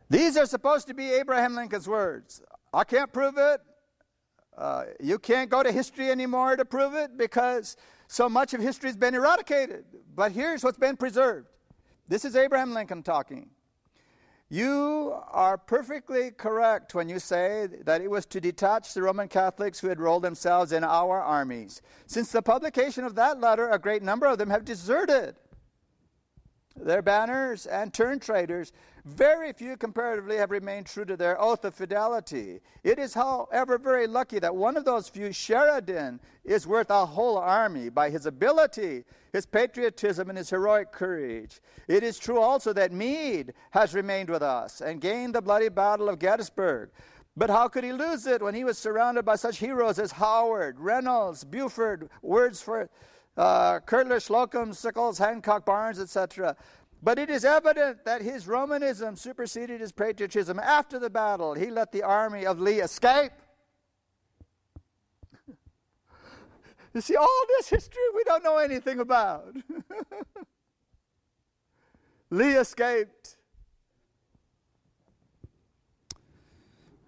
These are supposed to be Abraham Lincoln's words. I can't prove it. You can't go to history anymore to prove it because so much of history has been eradicated. But here's what's been preserved. This is Abraham Lincoln talking. You are perfectly correct when you say that it was to detach the Roman Catholics who had enrolled themselves in our armies. Since the publication of that letter, a great number of them have deserted their banners and turned traitors. Very few comparatively have remained true to their oath of fidelity. It is, however, very lucky that one of those few, Sheridan, is worth a whole army by his ability, his patriotism, and his heroic courage. It is true also that Meade has remained with us and gained the bloody battle of Gettysburg. But how could he lose it when he was surrounded by such heroes as Howard, Reynolds, Buford, Wordsworth, Cutler, Slocum, Sickles, Hancock, Barnes, etc.? But it is evident that his Romanism superseded his patriotism. After the battle, he let the army of Lee escape. You see, all this history we don't know anything about. Lee escaped.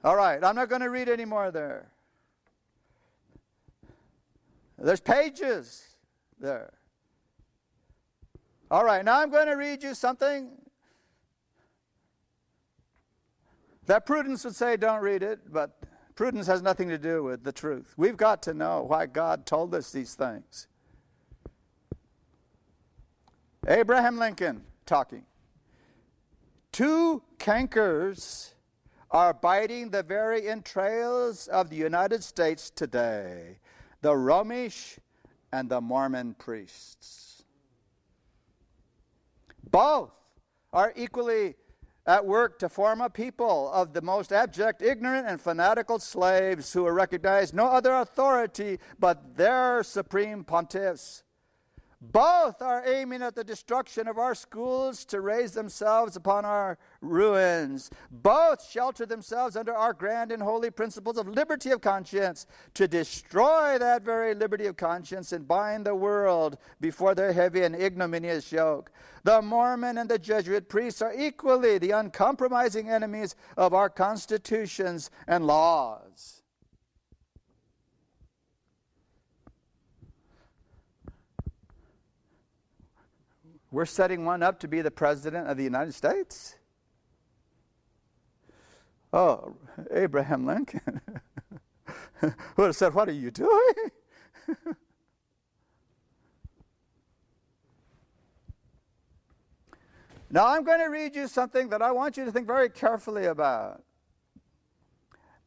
All right, I'm not going to read any more there. There's pages there. All right, now I'm going to read you something that Prudence would say don't read it, but Prudence has nothing to do with the truth. We've got to know why God told us these things. Abraham Lincoln talking. Two cankers are biting the very entrails of the United States today, the Romish and the Mormon priests. Both are equally at work to form a people of the most abject, ignorant, and fanatical slaves who recognize no other authority but their supreme pontiffs. Both are aiming at the destruction of our schools to raise themselves upon our ruins. Both shelter themselves under our grand and holy principles of liberty of conscience to destroy that very liberty of conscience and bind the world before their heavy and ignominious yoke. The Mormon and the Jesuit priests are equally the uncompromising enemies of our constitutions and laws. We're setting one up to be the President of the United States? Oh, Abraham Lincoln would have said, "What are you doing?" Now I'm going to read you something that I want you to think very carefully about.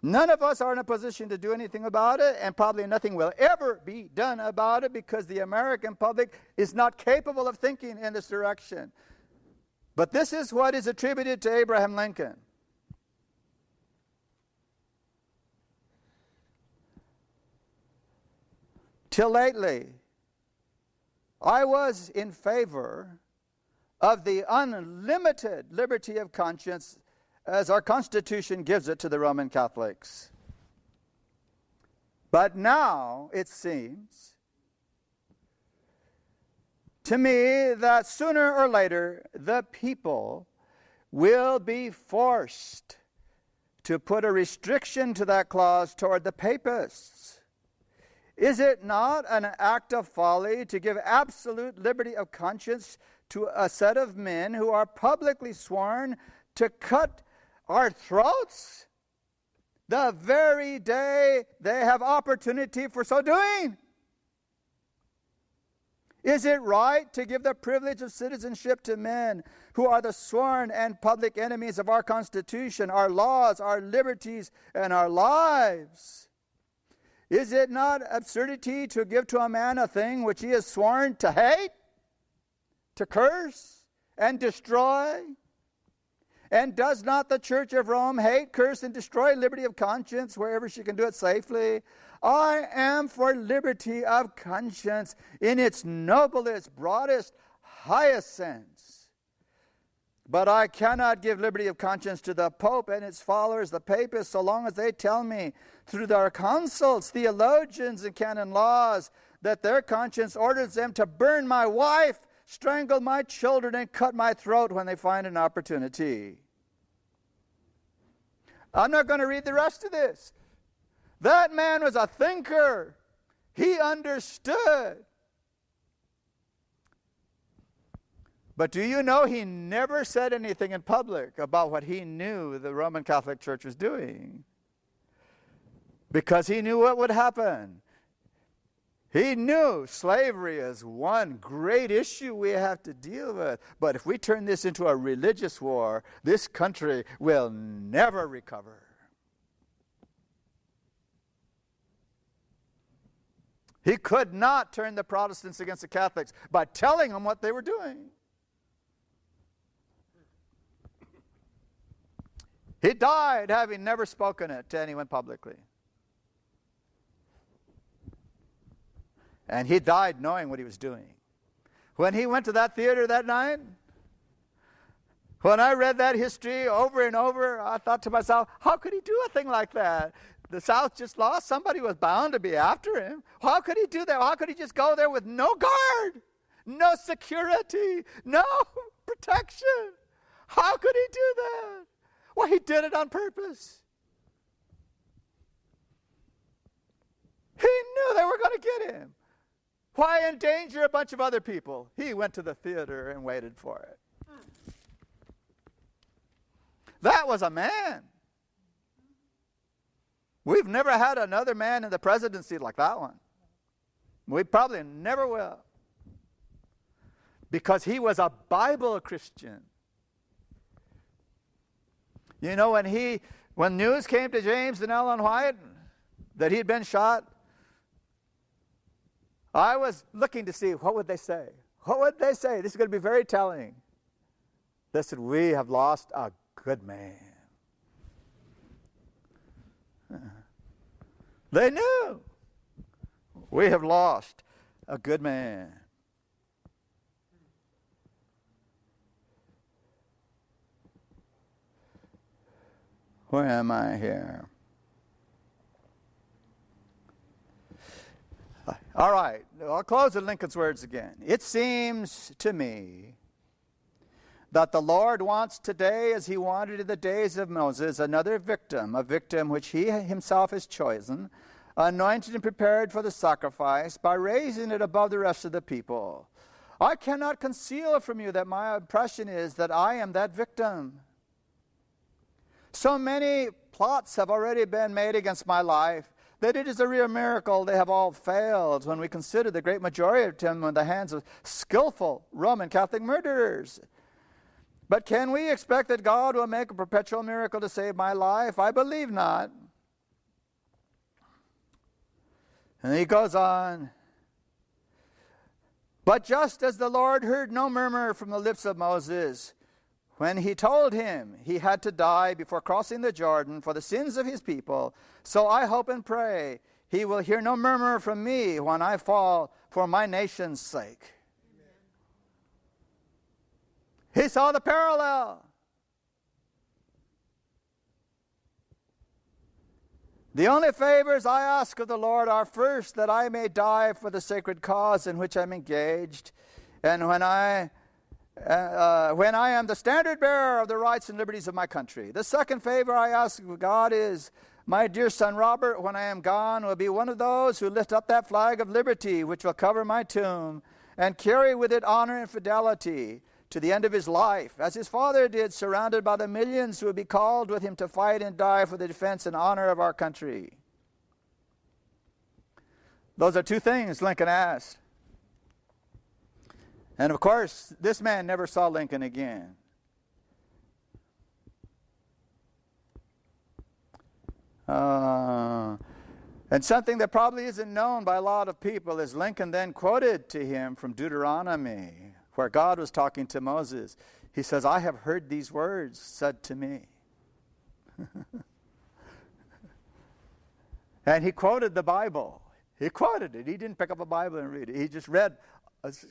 None of us are in a position to do anything about it, and probably nothing will ever be done about it because the American public is not capable of thinking in this direction. But this is what is attributed to Abraham Lincoln. Till lately, I was in favor of the unlimited liberty of conscience as our Constitution gives it to the Roman Catholics. But now, it seems to me that sooner or later, the people will be forced to put a restriction to that clause toward the papists. Is it not an act of folly to give absolute liberty of conscience to a set of men who are publicly sworn to cut our throats the very day they have opportunity for so doing? Is it right to give the privilege of citizenship to men who are the sworn and public enemies of our Constitution, our laws, our liberties, and our lives? Is it not absurdity to give to a man a thing which he is sworn to hate, to curse, and destroy? And does not the Church of Rome hate, curse, and destroy liberty of conscience wherever she can do it safely? I am for liberty of conscience in its noblest, broadest, highest sense. But I cannot give liberty of conscience to the Pope and his followers, the papists, so long as they tell me through their consuls, theologians, and canon laws that their conscience orders them to burn my wife, strangle my children, and cut my throat when they find an opportunity. I'm not going to read the rest of this. That man was a thinker. He understood. But do you know he never said anything in public about what he knew the Roman Catholic Church was doing? Because he knew what would happen. He knew slavery is one great issue we have to deal with. But if we turn this into a religious war, this country will never recover. He could not turn the Protestants against the Catholics by telling them what they were doing. He died having never spoken it to anyone publicly. And he died knowing what he was doing. When he went to that theater that night, when I read that history over and over, I thought to myself, how could he do a thing like that? The South just lost. Somebody was bound to be after him. How could he do that? How could he just go there with no guard, no security, no protection? How could he do that? Well, he did it on purpose. He knew they were going to get him. Why endanger a bunch of other people? He went to the theater and waited for it. That was a man. We've never had another man in the presidency like that one. We probably never will. Because he was a Bible Christian. You know, when news came to James and Ellen White that he'd been shot, I was looking to see what would they say. What would they say? This is going to be very telling. They said, we have lost a good man. They knew. We have lost a good man. Where am I here? All right, I'll close with Lincoln's words again. It seems to me that the Lord wants today, as he wanted in the days of Moses, another victim, a victim which he himself has chosen, anointed and prepared for the sacrifice, by raising it above the rest of the people. I cannot conceal from you that my impression is that I am that victim. So many plots have already been made against my life that it is a real miracle they have all failed when we consider the great majority of them in the hands of skillful Roman Catholic murderers. But can we expect that God will make a perpetual miracle to save my life? I believe not. And he goes on. But just as the Lord heard no murmur from the lips of Moses, when he told him he had to die before crossing the Jordan for the sins of his people, so I hope and pray he will hear no murmur from me when I fall for my nation's sake. Amen. He saw the parallel. The only favors I ask of the Lord are, first, that I may die for the sacred cause in which I'm engaged, and when I am the standard bearer of the rights and liberties of my country. The second favor I ask of God is, my dear son Robert, when I am gone, will be one of those who lift up that flag of liberty which will cover my tomb and carry with it honor and fidelity to the end of his life, as his father did, surrounded by the millions who would be called with him to fight and die for the defense and honor of our country. Those are two things Lincoln asked. And of course, this man never saw Lincoln again. And something that probably isn't known by a lot of people is Lincoln then quoted to him from Deuteronomy, where God was talking to Moses. He says, I have heard these words said to me. And he quoted the Bible. He quoted it. He didn't pick up a Bible and read it. He just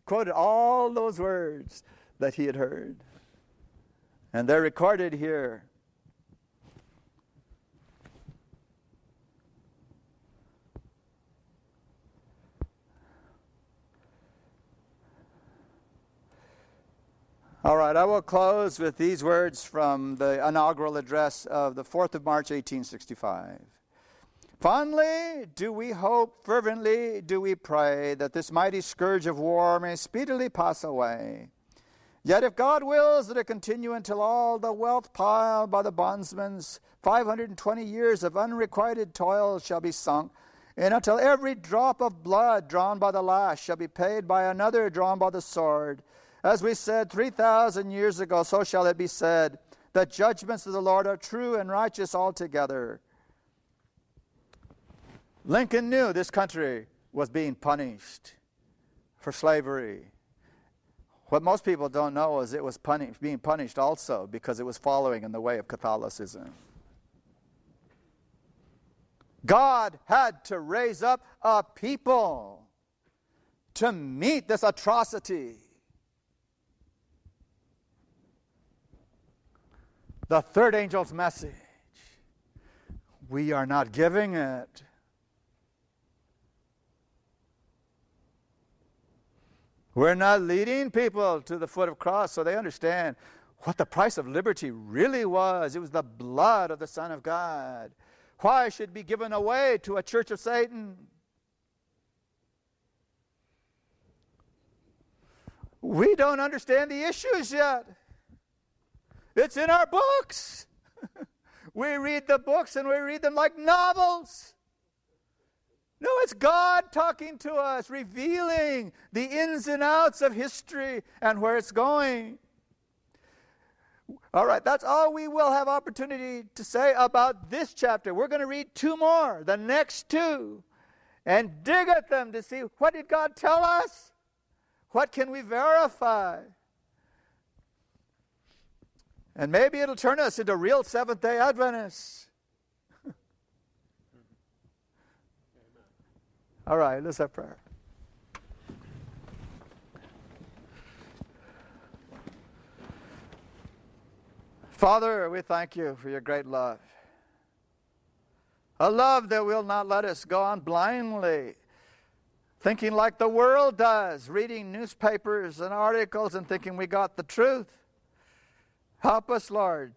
quoted all those words that he had heard. And they're recorded here. All right, I will close with these words from the inaugural address of the 4th of March, 1865. Fondly do we hope, fervently do we pray, that this mighty scourge of war may speedily pass away. Yet if God wills that it continue until all the wealth piled by the bondsman's 520 years of unrequited toil shall be sunk, and until every drop of blood drawn by the lash shall be paid by another drawn by the sword, as we said 3,000 years ago, so shall it be said, the judgments of the Lord are true and righteous altogether. Lincoln knew this country was being punished for slavery. What most people don't know is it was being punished also because it was following in the way of Catholicism. God had to raise up a people to meet this atrocity. The third angel's message, we are not giving it. We're not leading people to the foot of the cross so they understand what the price of liberty really was. It was the blood of the Son of God. Why it should be given away to a church of Satan? We don't understand the issues yet. It's in our books. We read the books and we read them like novels. No, it's God talking to us, revealing the ins and outs of history and where it's going. All right, that's all we will have opportunity to say about this chapter. We're going to read 2 more, the next 2, and dig at them to see, what did God tell us? What can we verify? And maybe it'll turn us into real Seventh-day Adventists. All right, let's have prayer. Father, we thank you for your great love. A love that will not let us go on blindly, thinking like the world does, reading newspapers and articles and thinking we got the truth. Help us, Lord,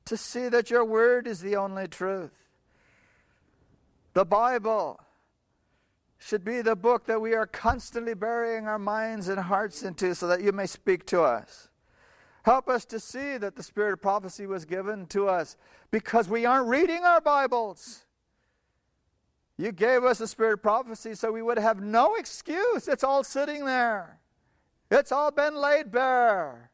to see that your word is the only truth. The Bible should be the book that we are constantly burying our minds and hearts into so that you may speak to us. Help us to see that the spirit of prophecy was given to us because we aren't reading our Bibles. You gave us the spirit of prophecy so we would have no excuse. It's all sitting there. It's all been laid bare.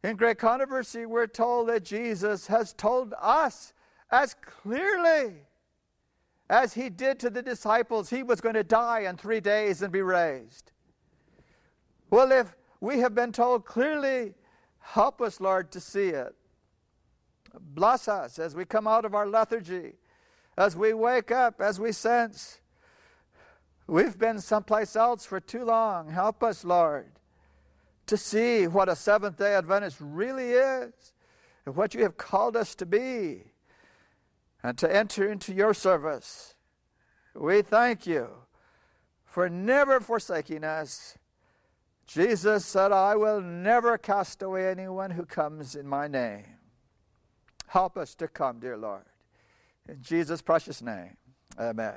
In Great Controversy, we're told that Jesus has told us as clearly as he did to the disciples, he was going to die in 3 days and be raised. Well, if we have been told clearly, help us, Lord, to see it. Bless us as we come out of our lethargy, as we wake up, as we sense we've been someplace else for too long. Help us, Lord, to see what a Seventh-day Adventist really is and what you have called us to be and to enter into your service. We thank you for never forsaking us. Jesus said, I will never cast away anyone who comes in my name. Help us to come, dear Lord. In Jesus' precious name, amen.